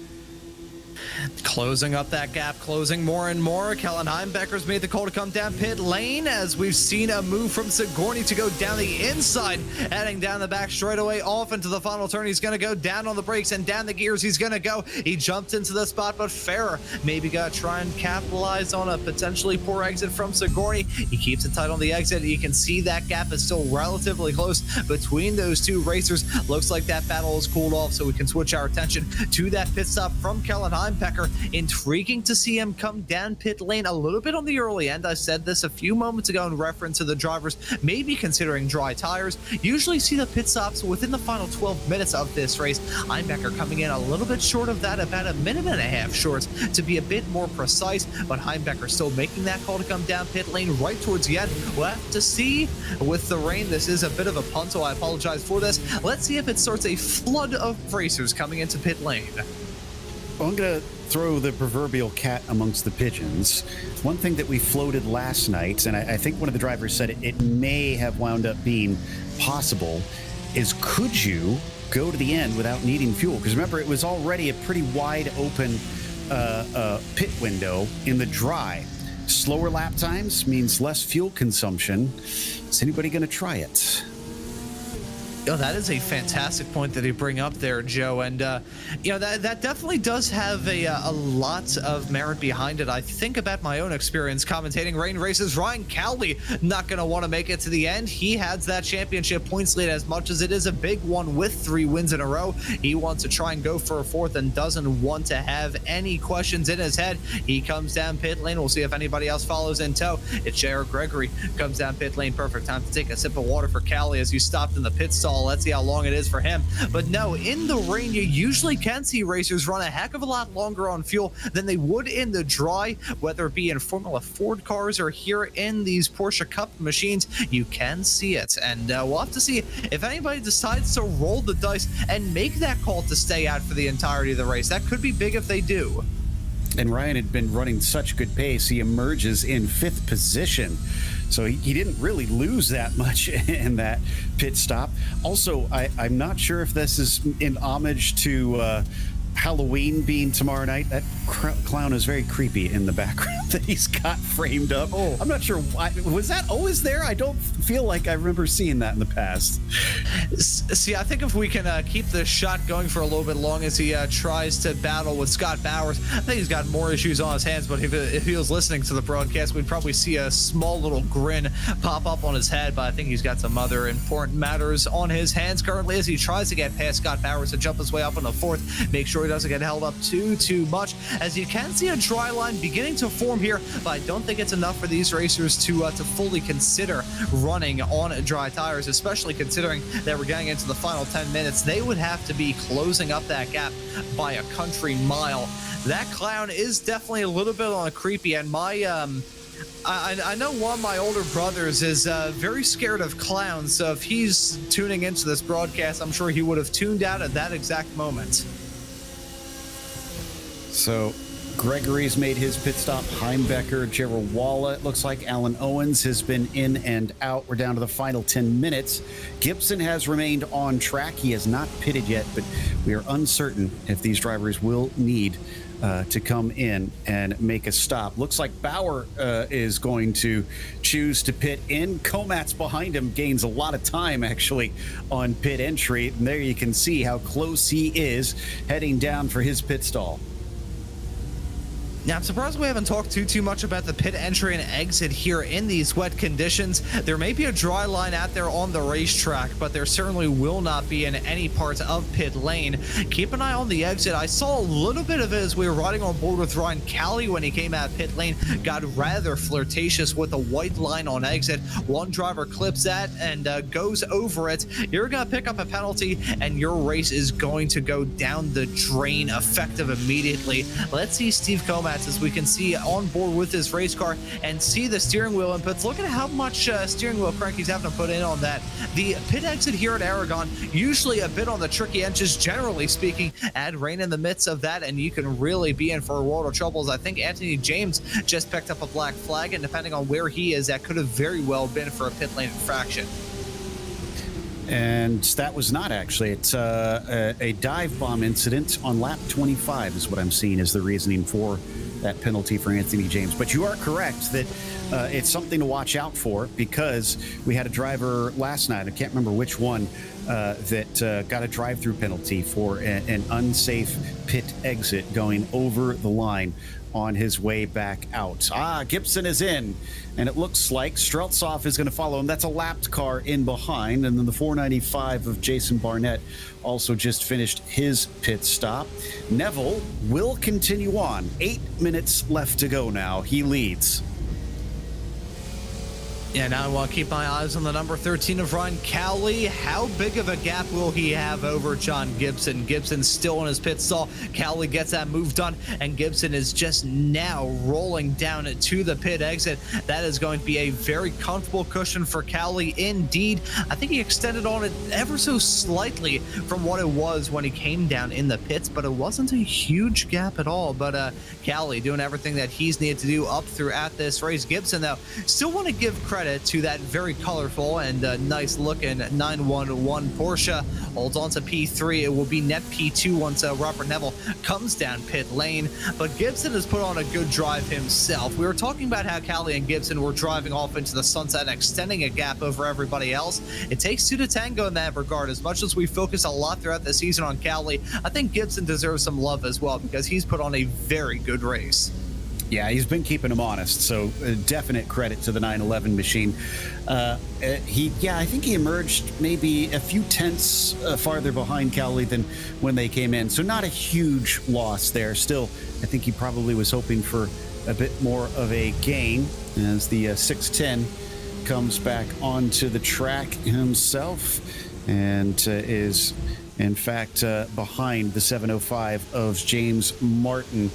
Closing up that gap, closing more and more. Kellen Heimbecker's made the call to come down pit lane as we've seen a move from Sigourney to go down the inside, heading down the back straightaway off into the final turn. He's going to go down on the brakes and down the gears. He's going to go. He jumped into the spot, but Ferrer maybe got to try and capitalize on a potentially poor exit from Sigourney. He keeps it tight on the exit. You can see that gap is still relatively close between those two racers. Looks like that battle has cooled off, so we can switch our attention to that pit stop from Kellen Heimbecker. Intriguing to see him come down pit lane a little bit on the early end. I said this a few moments ago in reference to the drivers maybe considering dry tires. Usually see the pit stops within the final 12 minutes of this race. Heimbecker coming in a little bit short of that, about a minute and a half short to be a bit more precise, but Heimbecker still making that call to come down pit lane right towards the end. We'll have to see with the rain. This is a bit of a punt, so I apologize for this. Let's see if it starts a flood of racers coming into pit lane.
Well, I'm going to throw the proverbial cat amongst the pigeons. One thing that we floated last night, and I think one of the drivers said it may have wound up being possible, is could you go to the end without needing fuel? Because remember, it was already a pretty wide open pit window in the dry. Slower lap times means less fuel consumption. Is anybody going to try it?
Oh, that is a fantastic point that you bring up there, Joe. And, that definitely does have a lot of merit behind it. I think about my own experience commentating rain races. Ryan Cowley not going to want to make it to the end. He has that championship points lead, as much as it is a big one with 3 wins in a row. He wants to try and go for a 4th and doesn't want to have any questions in his head. He comes down pit lane. We'll see if anybody else follows in tow. It's Jared Gregory comes down pit lane. Perfect time to take a sip of water for Cowley as you stopped in the pit stall. Let's see how long it is for him. But no, in the rain, you usually can see racers run a heck of a lot longer on fuel than they would in the dry, whether it be in Formula Ford cars or here in these Porsche Cup machines. You can see it, and we'll have to see if anybody decides to roll the dice and make that call to stay out for the entirety of the race. That could be big if they do.
And Ryan had been running such good pace. He emerges in 5th position. So he didn't really lose that much in that pit stop. Also, I'm not sure if this is in homage to Halloween being tomorrow night. That clown is very creepy in the background that he's got framed up.
Oh.
I'm not sure why. Was that always there? I don't feel like I remember seeing that in the past.
See, I think if we can keep this shot going for a little bit long as he tries to battle with Scott Bowers, I think he's got more issues on his hands, but if he was listening to the broadcast, we'd probably see a small little grin pop up on his head, but I think he's got some other important matters on his hands currently as he tries to get past Scott Bowers to jump his way up in the 4th, make sure he doesn't get held up too much. As you can see a dry line beginning to form here, but I don't think it's enough for these racers to fully consider running on dry tires, especially considering that we're getting into the final 10 minutes. They would have to be closing up that gap by a country mile. That clown is definitely a little bit on a creepy, and my I know one of my older brothers is very scared of clowns, so if he's tuning into this broadcast, I'm sure he would have tuned out at that exact moment.
So Gregory's made his pit stop. Heimbecker, Gerald Walla, it looks like Alan Owens has been in and out. We're down to the final 10 minutes. Gibson has remained on track. He has not pitted yet, but we are uncertain if these drivers will need to come in and make a stop. Looks like Bauer is going to choose to pit in. Komat's behind him, gains a lot of time actually on pit entry. And there you can see how close he is heading down for his pit stall.
Now, I'm surprised we haven't talked too much about the pit entry and exit here in these wet conditions. There may be a dry line out there on the racetrack, but there certainly will not be in any parts of pit lane. Keep an eye on the exit. I saw a little bit of it as we were riding on board with Ryan Cowley when he came out pit lane. Got rather flirtatious with the white line on exit. One driver clips that and goes over it. You're going to pick up a penalty, and your race is going to go down the drain effective immediately. Let's see Steve Komat as we can see on board with his race car and see the steering wheel inputs. Look at how much steering wheel crank he's having to put in on that. The pit exit here at Aragon, usually a bit on the tricky edges, generally speaking. Add rain in the midst of that, and you can really be in for a world of troubles. I think Anthony James just picked up a black flag, and depending on where he is, that could have very well been for a pit lane infraction.
And that was not actually. It's a dive bomb incident on lap 25 is what I'm seeing as the reasoning for that penalty for Anthony James. But you are correct that it's something to watch out for, because we had a driver last night, I can't remember which one, that got a drive-through penalty for an unsafe pit exit going over the line on his way back out. Gibson is in, and it looks like Streltsov is going to follow him. That's a lapped car in behind, and then the 495 of Jason Barnett also just finished his pit stop. Neville will continue on. 8 minutes left to go now. He leads.
Yeah, now I want to keep my eyes on the number 13 of Ryan Cowley. How big of a gap will he have over John Gibson? Gibson's still in his pit stall. Cowley gets that move done, and Gibson is just now rolling down to the pit exit. That is going to be a very comfortable cushion for Cowley indeed. I think he extended on it ever so slightly from what it was when he came down in the pits, but it wasn't a huge gap at all. But Cowley doing everything that he's needed to do up throughout this race. Gibson, though, still want to give credit to that very colorful and nice looking 911 Porsche. Holds on to P3. It will be net P2 once Robert Neville comes down pit lane. But Gibson has put on a good drive himself. We were talking about how Cowley and Gibson were driving off into the sunset and extending a gap over everybody else. It takes two to tango in that regard. As much as we focus a lot throughout the season on Cowley, I think Gibson deserves some love as well, because he's put on a very good race.
Yeah, he's been keeping him honest, so definite credit to the 911 machine. I think he emerged maybe a few tenths farther behind Cowley than when they came in, so not a huge loss there. Still, I think he probably was hoping for a bit more of a gain as the 610 comes back onto the track himself and is in fact behind the 705 of James Martin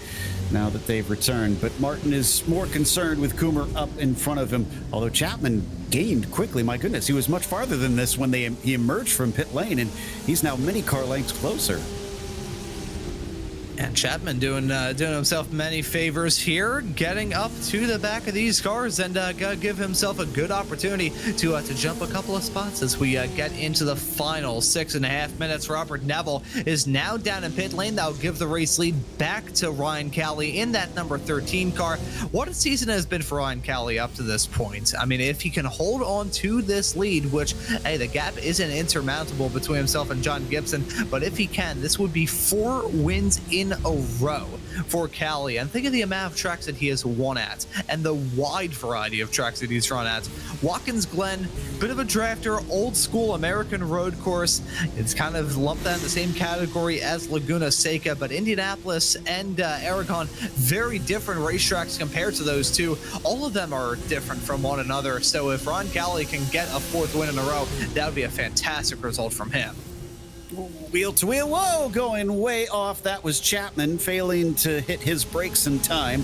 now that they've returned. But Martin is more concerned with Coomer up in front of him, although Chapman gained quickly. My goodness, he was much farther than this when he emerged from pit lane, and he's now many car lengths closer.
And Chapman doing himself many favors here, getting up to the back of these cars and gonna give himself a good opportunity to jump a couple of spots as we get into the final 6.5 minutes. Robert Neville is now down in pit lane. That'll give the race lead back to Ryan Cowley in that number 13 car. What a season has been for Ryan Cowley up to this point. I mean, if he can hold on to this lead, which, hey, the gap isn't insurmountable between himself and John Gibson, but if he can, this would be 4 wins in a row for Cowley. And think of the amount of tracks that he has won at and the wide variety of tracks that he's run at. Watkins Glen, bit of a drafter, old school American road course. It's kind of lumped in the same category as Laguna Seca, but Indianapolis and Aragon, very different racetracks compared to those two. All of them are different from one another. So if Ron Cowley can get a 4th win in a row, that would be a fantastic result from him.
Wheel to wheel, whoa, going way off. That was Chapman failing to hit his brakes in time.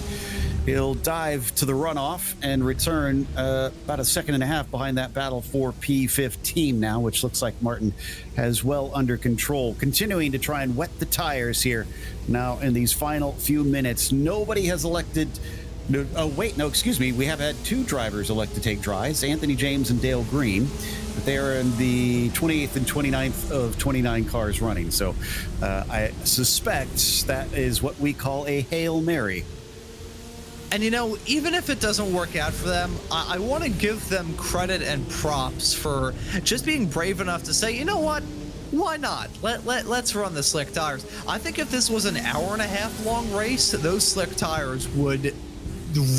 He'll dive to the runoff and return about a 1.5 seconds behind that battle for P15 now, which looks like Martin has well under control. Continuing to try and wet the tires here now in these final few minutes. Nobody has elected... we have had 2 drivers elect to take dries, Anthony James and Dale Green. But they are in the 28th and 29th of 29 cars running. So I suspect that is what we call a Hail Mary.
And, you know, even if it doesn't work out for them, I want to give them credit and props for just being brave enough to say, you know what? Why not? Let's run the slick tires. I think if this was an 1.5 hour long race, those slick tires would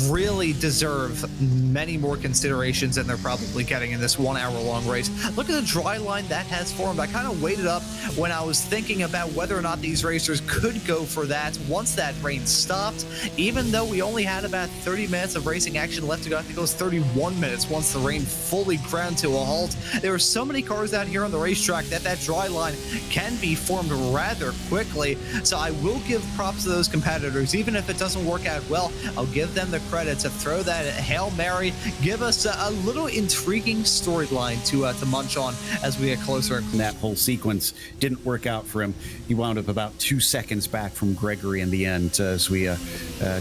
really deserve many more considerations than they're probably getting in this 1 hour long race. Look at the dry line that has formed. I kind of waited up when I was thinking about whether or not these racers could go for that once that rain stopped, even though we only had about 30 minutes of racing action left to go. I think it was 31 minutes once the rain fully ground to a halt. There are so many cars out here on the racetrack that dry line can be formed rather quickly. So I will give props to those competitors. Even if it doesn't work out well, I'll give them the credit to throw that Hail Mary, give us a little intriguing storyline to munch on as we get closer.
That whole sequence didn't work out for him. He wound up about 2 seconds back from Gregory in the end as we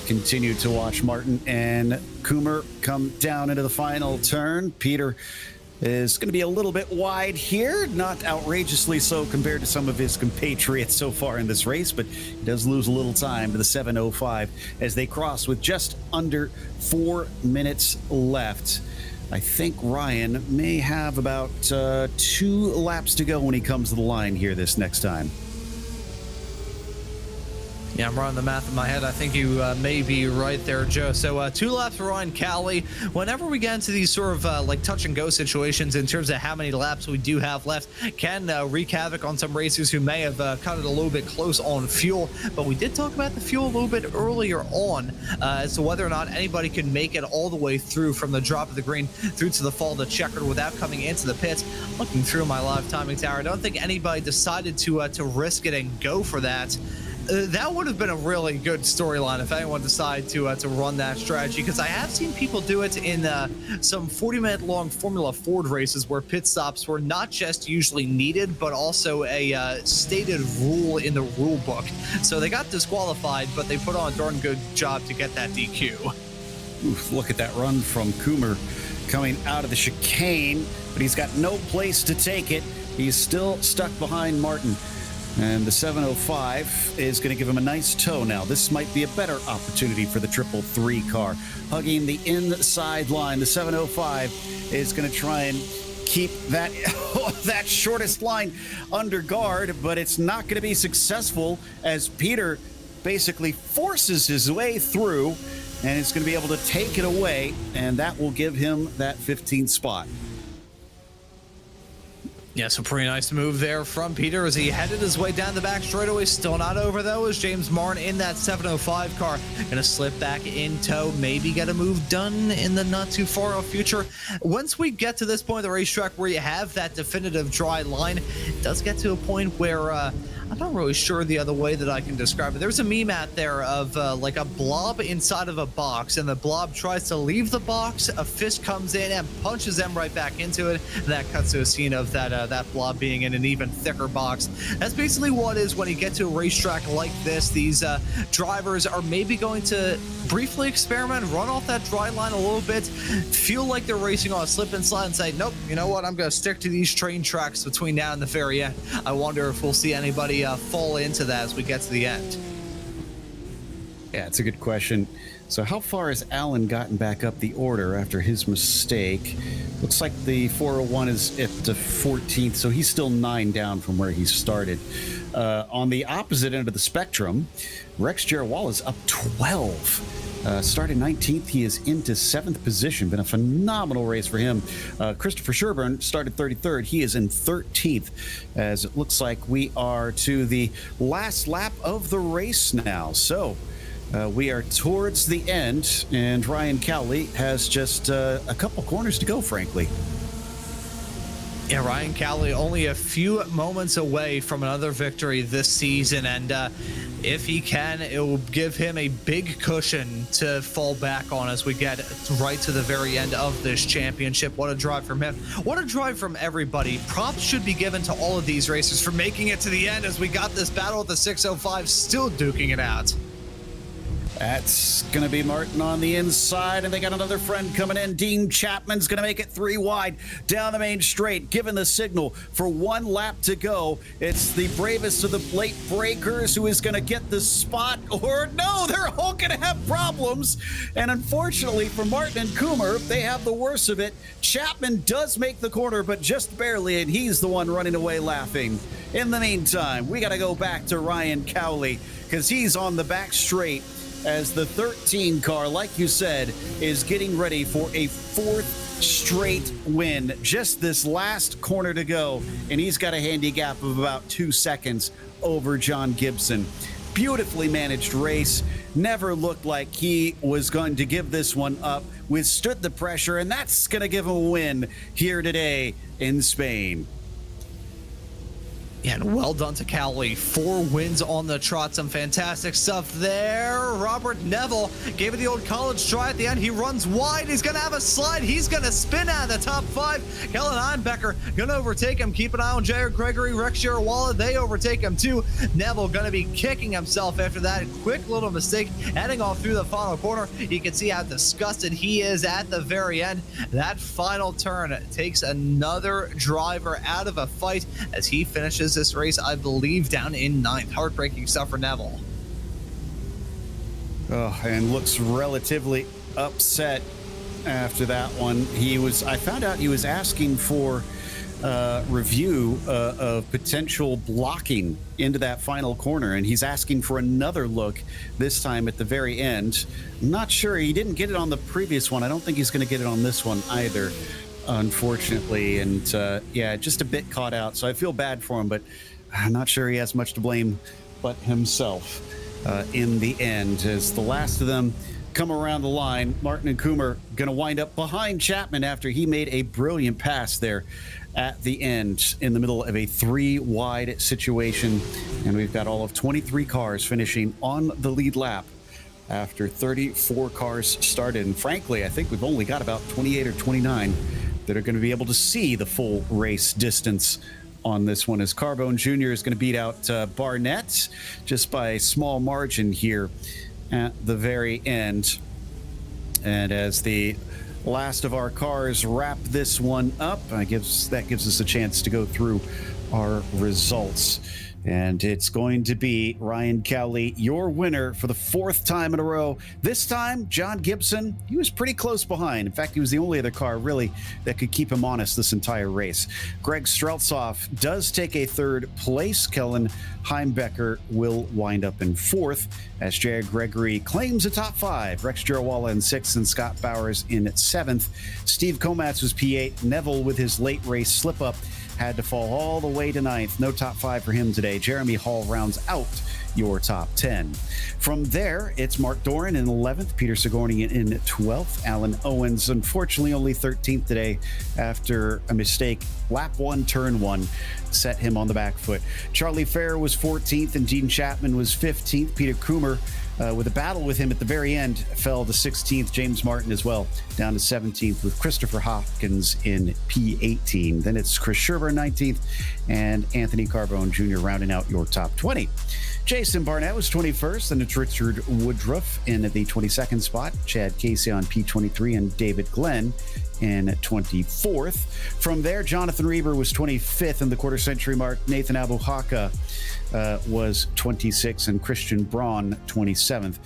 continue to watch Martin and Coomer come down into the final turn. Peter is going to be a little bit wide here, not outrageously so compared to some of his compatriots so far in this race, but he does lose a little time to the 7:05 as they cross with just under 4 minutes left. I think Ryan may have about 2 laps to go when he comes to the line here this next time.
Yeah, I'm running the math in my head. I think you may be right there, Joe. So 2 laps for Ryan Cowley. Whenever we get into these sort of like touch and go situations in terms of how many laps we do have left, can wreak havoc on some racers who may have cut it a little bit close on fuel. But we did talk about the fuel a little bit earlier on as to whether or not anybody could make it all the way through from the drop of the green through to the fall of the checkered without coming into the pits. Looking through my live timing tower, I don't think anybody decided to risk it and go for that. That would have been a really good storyline if anyone decided to run that strategy, because I have seen people do it in some 40-minute long Formula Ford races where pit stops were not just usually needed, but also a stated rule in the rule book. So they got disqualified, but they put on a darn good job to get that DQ.
Oof, look at that run from Coomer coming out of the chicane, but he's got no place to take it. He's still stuck behind Martin. And the 705 is going to give him a nice tow now. This might be a better opportunity for the 333 car. Hugging the inside line, the 705 is going to try and keep that, that shortest line under guard, but it's not going to be successful as Peter basically forces his way through and is going to be able to take it away, and that will give him that 15th spot.
Yeah, so pretty nice move there from Peter as he headed his way down the back straightaway. Still not over, though, as James Martin in that 705 car going to slip back in tow, maybe get a move done in the not too far off future. Once we get to this point of the racetrack where you have that definitive dry line, it does get to a point where I'm not really sure the other way that I can describe it. There's a meme out there of like a blob inside of a box, and the blob tries to leave the box. A fist comes in and punches them right back into it. And that cuts to a scene of that blob being in an even thicker box. That's basically what it is when you get to a racetrack like this. These drivers are maybe going to briefly experiment, run off that dry line a little bit, feel like they're racing on a slip and slide, and say, nope, you know what, I'm going to stick to these train tracks between now and the very end. I wonder if we'll see anybody fall into that as we get to the end.
Yeah, it's a good question. So how far has Allen gotten back up the order after his mistake? Looks like the 401 is at the 14th, so he's still 9 down from where he started. On the opposite end of the spectrum, Rex Jarwal is up 12. Started 19th, he is into 7th position. Been a phenomenal race for him. Christopher Sherburne started 33rd. He is in 13th, as it looks like we are to the last lap of the race now. So we are towards the end, and Ryan Cowley has just a couple corners to go, frankly.
Yeah, Ryan Cowley only a few moments away from another victory this season, and if he can, it will give him a big cushion to fall back on as we get right to the very end of this championship. What a drive from him. What a drive from everybody. Props should be given to all of these racers for making it to the end as we got this battle at the 605 still duking it out.
That's going to be Martin on the inside, and they got another friend coming in. Dean Chapman's going to make it 3 wide down the main straight, given the signal for 1 lap to go. It's the bravest of the late breakers who is going to get the spot, or no, they're all going to have problems. And unfortunately for Martin and Coomer, they have the worst of it. Chapman does make the corner, but just barely, and he's the one running away laughing. In the meantime, we got to go back to Ryan Cowley because he's on the back straight, as the 13 car, like you said, is getting ready for a 4th straight win. Just this last corner to go, and he's got a handicap of about 2 seconds over John Gibson. Beautifully managed race. Never looked like he was going to give this one up. Withstood the pressure, and that's going to give him a win here today in Spain.
Yeah, and well done to Cowley. 4 wins on the trot. Some fantastic stuff there. Robert Neville gave it the old college try at the end. He runs wide. He's going to have a slide. He's going to spin out of the top 5. Kellen Heimbecker going to overtake him. Keep an eye on Jared Gregory, Rex Jarwala. They overtake him too. Neville going to be kicking himself after that quick little mistake, heading off through the final corner. You can see how disgusted he is at the very end. That final turn takes another driver out of a fight as he finishes this race, I believe, down in 9th. Heartbreaking stuff for Neville.
Oh, and looks relatively upset after that one. I found out he was asking for review of potential blocking into that final corner, and he's asking for another look this time at the very end. I'm not sure. He didn't get it on the previous one. I don't think he's going to get it on this one either, unfortunately. And yeah, just a bit caught out, so I feel bad for him, but I'm not sure he has much to blame but himself in the end. As the last of them come around the line, Martin and Coomer going to wind up behind Chapman after he made a brilliant pass there at the end in the middle of a 3 wide situation. And we've got all of 23 cars finishing on the lead lap after 34 cars started. And frankly, I think we've only got about 28 or 29 that are going to be able to see the full race distance on this one, as Carbone Jr. is going to beat out Barnett just by a small margin here at the very end. And as the last of our cars wrap this one up, that gives us a chance to go through our results. And it's going to be Ryan Cowley, your winner for the 4th time in a row. This time, John Gibson, he was pretty close behind. In fact, he was the only other car really that could keep him honest this entire race. Greg Streltsov does take a 3rd place. Kellen Heimbecker will wind up in 4th as Jared Gregory claims a top 5. Rex Jarwala in 6th and Scott Bowers in 7th. Steve Komatz was P8. Neville with his late race slip up had to fall all the way to 9th. No top 5 for him today. today. Jeremy Hall rounds out your top 10. From there, it's Mark Doran in 11th, Peter Sigourney in 12th, Alan Owens, unfortunately only 13th today after a mistake. Lap 1, turn 1 set him on the back foot. Charlie Fair was 14th and Gene Chapman was 15th. Peter Coomer, with a battle with him at the very end, fell to 16th. James Martin as well, down to 17th, with Christopher Hopkins in P18. Then it's Chris Scherber 19th and Anthony Carbone Jr. rounding out your top 20. Jason Barnett was 21st, and it's Richard Woodruff in the 22nd spot, Chad Casey on P23, and David Glenn in 24th. From there, Jonathan Reber was 25th in the quarter century mark. Nathan Abuhaka was 26th, and Christian Braun 27th.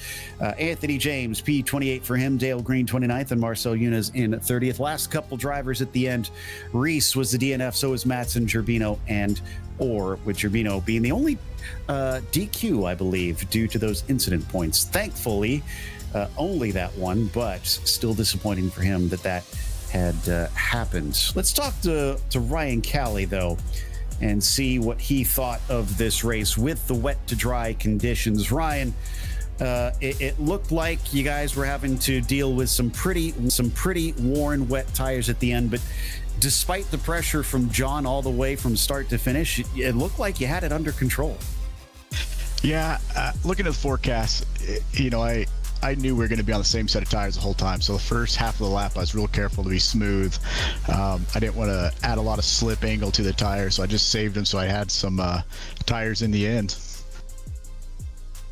Anthony James, P28 for him, Dale Green 29th, and Marcel Yunus in 30th. Last couple drivers at the end. Reese was the DNF, so was Matson, Gerbino, and Orr, with Gerbino being the only DQ, I believe, due to those incident points. Thankfully, only that one, but still disappointing for him that had happened. Let's talk to Ryan Cowley, though, and see what he thought of this race with the wet to dry conditions. Ryan, it looked like you guys were having to deal with some pretty worn, wet tires at the end, but despite the pressure from John all the way from start to finish, it looked like you had it under control.
Yeah, looking at the forecast, I knew we were going to be on the same set of tires the whole time. So the first half of the lap, I was real careful to be smooth. I didn't want to add a lot of slip angle to the tires, so I just saved them so I had some tires in the end.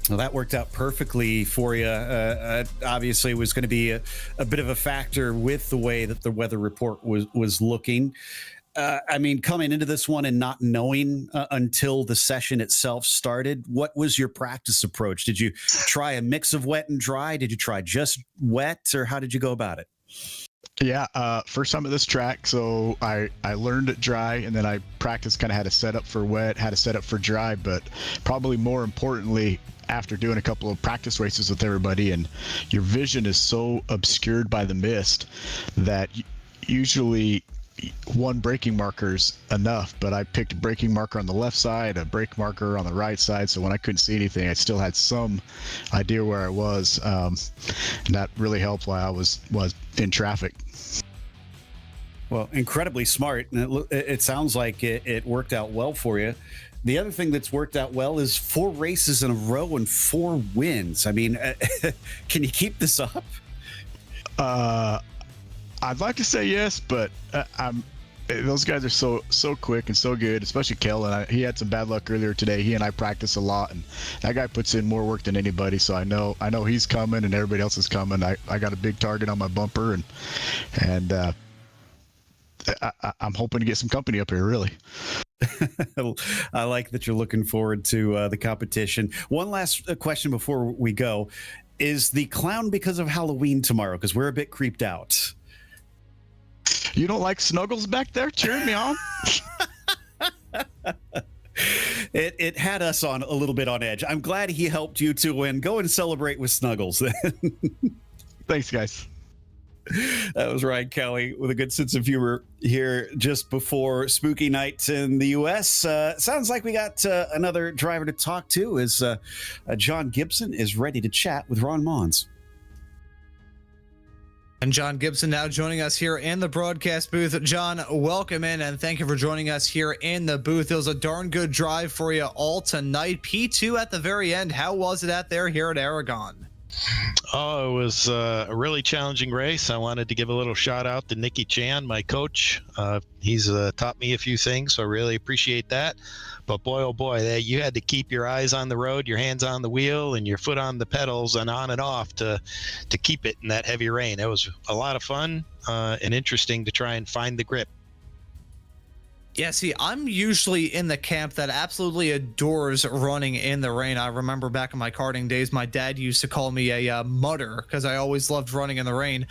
Well, that worked out perfectly for you. Obviously, it was going to be a bit of a factor with the way that the weather report was looking. I mean, coming into this one and not knowing until the session itself started, what was your practice approach? Did you try a mix of wet and dry? Did you try just wet, or how did you go about it?
Yeah, first time at this track, so I learned it dry, and then I practiced, kind of had a setup for wet, had a setup for dry, but probably more importantly, after doing a couple of practice races with everybody, and your vision is so obscured by the mist that usually one braking marker's enough, but I picked a braking marker on the left side, a brake marker on the right side, so when I couldn't see anything, I still had some idea where I was, and that really helped while I was in traffic.
Well, incredibly smart, and it sounds like it worked out well for you. The other thing that's worked out well is 4 races in a row and 4 wins. I mean, can you keep this up?
I'd like to say yes, but those guys are so quick and so good, especially Kellen. He had some bad luck earlier today. He and I practice a lot, and that guy puts in more work than anybody. So I know he's coming, and everybody else is coming. I got a big target on my bumper, and I'm hoping to get some company up here, really.
I like that you're looking forward to the competition. One last question before we go. Is the clown because of Halloween tomorrow? Because we're a bit creeped out.
You don't like Snuggles back there cheering me on?
It had us on a little bit on edge. I'm glad he helped you to win. Go and celebrate with Snuggles.
Thanks, guys.
That was Ryan Kelly with a good sense of humor here just before spooky night in the U.S. Sounds like we got another driver to talk to as John Gibson is ready to chat with Ron Mons.
And John Gibson now joining us here in the broadcast booth. John, welcome in, and thank you for joining us here in the booth. It was a darn good drive for you all tonight. P2 at the very end. How was it out there here at Aragon?
Oh, it was a really challenging race. I wanted to give a little shout out to Nicky Chan, my coach. He's taught me a few things, so I really appreciate that. But boy, oh boy, you had to keep your eyes on the road, your hands on the wheel, and your foot on the pedals and on and off to keep it in that heavy rain. It was a lot of fun and interesting to try and find the grip.
Yeah, see, I'm usually in the camp that absolutely adores running in the rain. I remember back in my karting days, my dad used to call me a mudder because I always loved running in the rain.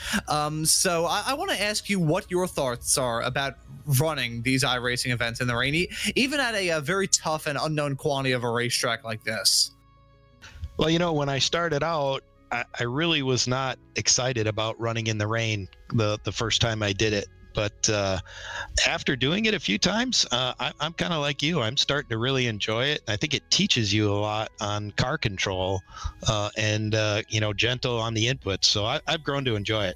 So I want to ask you what your thoughts are about running these iRacing events in the rain, even at a very tough and unknown quantity of a racetrack like this.
Well, when I started out, I really was not excited about running in the rain the first time I did it. But after doing it a few times, I'm kind of like you. I'm starting to really enjoy it. I think it teaches you a lot on car control and gentle on the inputs. So I've grown to enjoy it.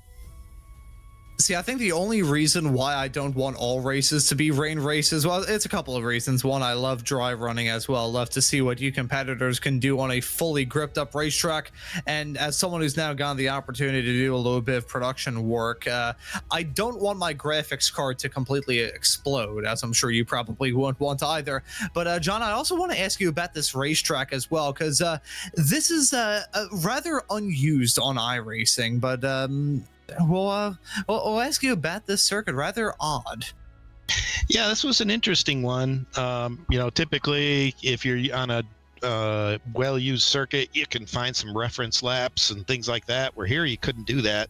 See, I think the only reason why I don't want all races to be rain races, well, it's a couple of reasons. One, I love dry running as well. Love to see what you competitors can do on a fully gripped up racetrack. And as someone who's now gotten the opportunity to do a little bit of production work, I don't want my graphics card to completely explode, as I'm sure you probably won't want either. But John, I also want to ask you about this racetrack as well, because this is rather unused on iRacing, but we'll ask you about this circuit. Rather odd.
Yeah, this was an interesting one. Typically, if you're on a well-used circuit, you can find some reference laps and things like that. Where here, you couldn't do that.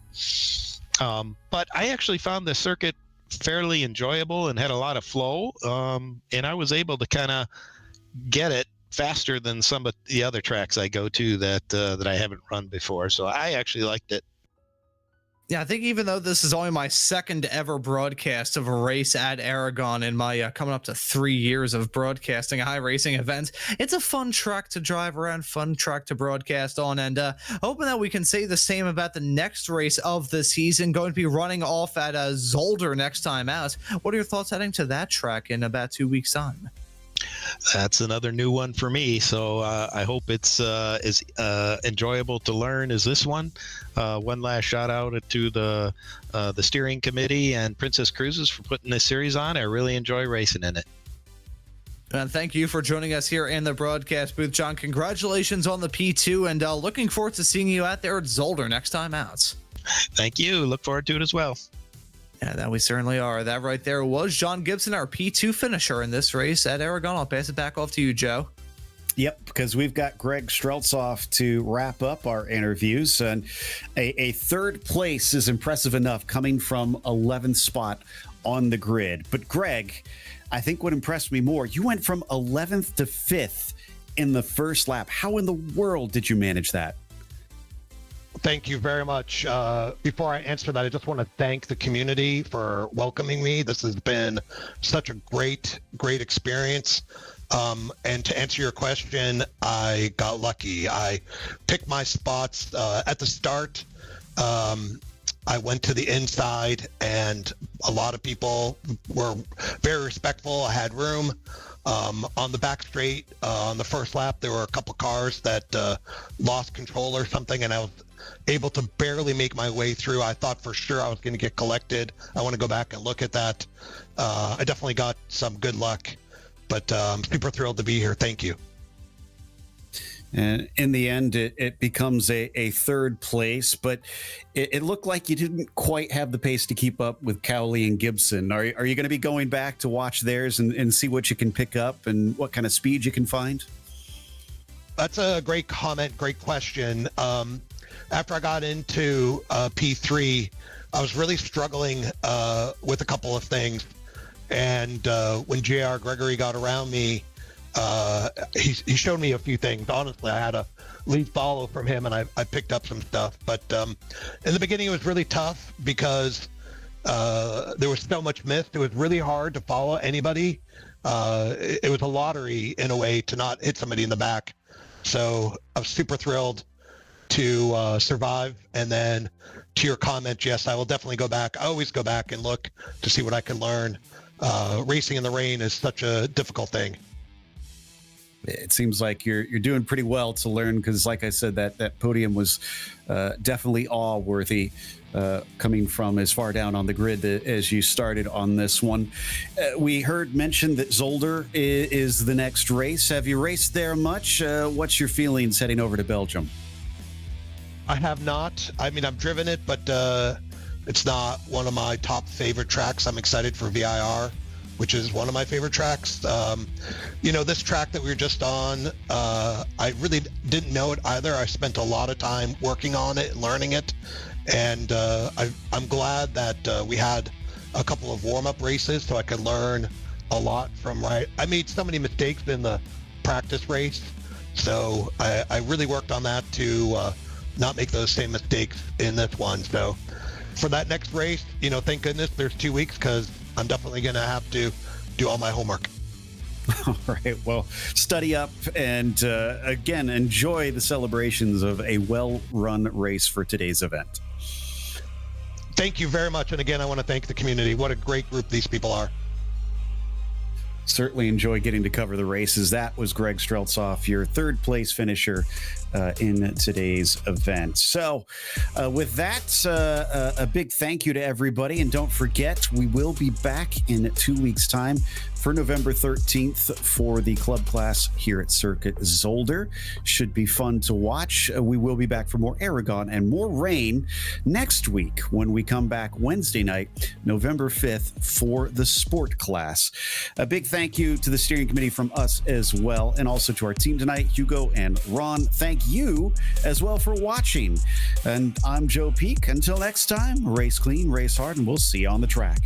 But I actually found the circuit fairly enjoyable and had a lot of flow. And I was able to kind of get it faster than some of the other tracks I go to that I haven't run before. So I actually liked it.
Yeah, I think even though this is only my second ever broadcast of a race at Aragon in my coming up to 3 years of broadcasting iRacing events, it's a fun track to drive around, fun track to broadcast on, and hoping that we can say the same about the next race of the season, going to be running off at Zolder next time out. What are your thoughts heading to that track in about 2 weeks' time?
That's another new one for me, so I hope it's as enjoyable to learn as this one. One last shout out to the steering committee and Princess Cruises for putting this series on. I really enjoy racing in it.
And thank you for joining us here in the broadcast booth, John. Congratulations on the P2, and looking forward to seeing you out there at Zolder next time out.
Thank you. Look forward to it as well.
Yeah, that we certainly are. That right there was John Gibson, our P2 finisher in this race at Aragon. I'll pass it back off to you, Joe.
Yep, because we've got Greg Streltzoff to wrap up our interviews. And a third place is impressive enough coming from 11th spot on the grid. But Greg, I think what impressed me more, you went from 11th to 5th in the first lap. How in the world did you manage that?
Thank you very much. Before I answer that, I just want to thank the community for welcoming me. This has been such a great experience. And to answer your question, I got lucky. I picked my spots at the start. I went to the inside, and a lot of people were very respectful. I had room. On the back straight, on the first lap, there were a couple cars that lost control or something, and I was able to barely make my way through. I thought for sure I was going to get collected. I want to go back and look at that. I definitely got some good luck, but I'm super thrilled to be here. Thank you.
And in the end, it becomes a third place, but it looked like you didn't quite have the pace to keep up with Cowley and Gibson. Are you going to be going back to watch theirs and see what you can pick up and what kind of speed you can find?
That's a great comment, great question. After I got into P3, I was really struggling with a couple of things. And when JR Gregory got around me, he showed me a few things. Honestly, I had a lead follow from him, and I picked up some stuff. But in the beginning, it was really tough because there was so much missed. It was really hard to follow anybody. It was a lottery in a way to not hit somebody in the back. So I was super thrilled to survive. And then to your comment, yes, I will definitely go back. I always go back and look to see what I can learn. Racing in the rain is such a difficult thing.
It seems like you're doing pretty well to learn because, like I said, that podium was definitely awe-worthy coming from as far down on the grid as you started on this one. We heard mentioned that Zolder is the next race. Have you raced there much? What's your feelings heading over to Belgium?
I have not. I mean, I've driven it, but it's not one of my top favorite tracks. I'm excited for VIR, which is one of my favorite tracks. This track that we were just on, I really didn't know it either. I spent a lot of time working on it and learning it. And I'm glad that we had a couple of warm-up races so I could learn a lot from I made so many mistakes in the practice race. So I really worked on that to not make those same mistakes in this one. So for that next race, thank goodness there's 2 weeks, because I'm definitely going to have to do all my homework.
All right. Well, study up and again, enjoy the celebrations of a well-run race for today's event.
Thank you very much. And again, I want to thank the community. What a great group these people are.
Certainly enjoy getting to cover the races. That was Greg Streltzoff, your third place finisher in today's event. So with that, a big thank you to everybody. And don't forget, we will be back in 2 weeks' time for November 13th for the club class here at Circuit Zolder. Should be fun to watch. We will be back for more Aragon and more rain next week when we come back Wednesday night, November 5th, for the sport class. A big thank you to the steering committee from us as well, and also to our team tonight, Hugo and Ron. Thank you as well for watching. And I'm Joe Peak. Until next time, race clean, race hard, and we'll see you on the track.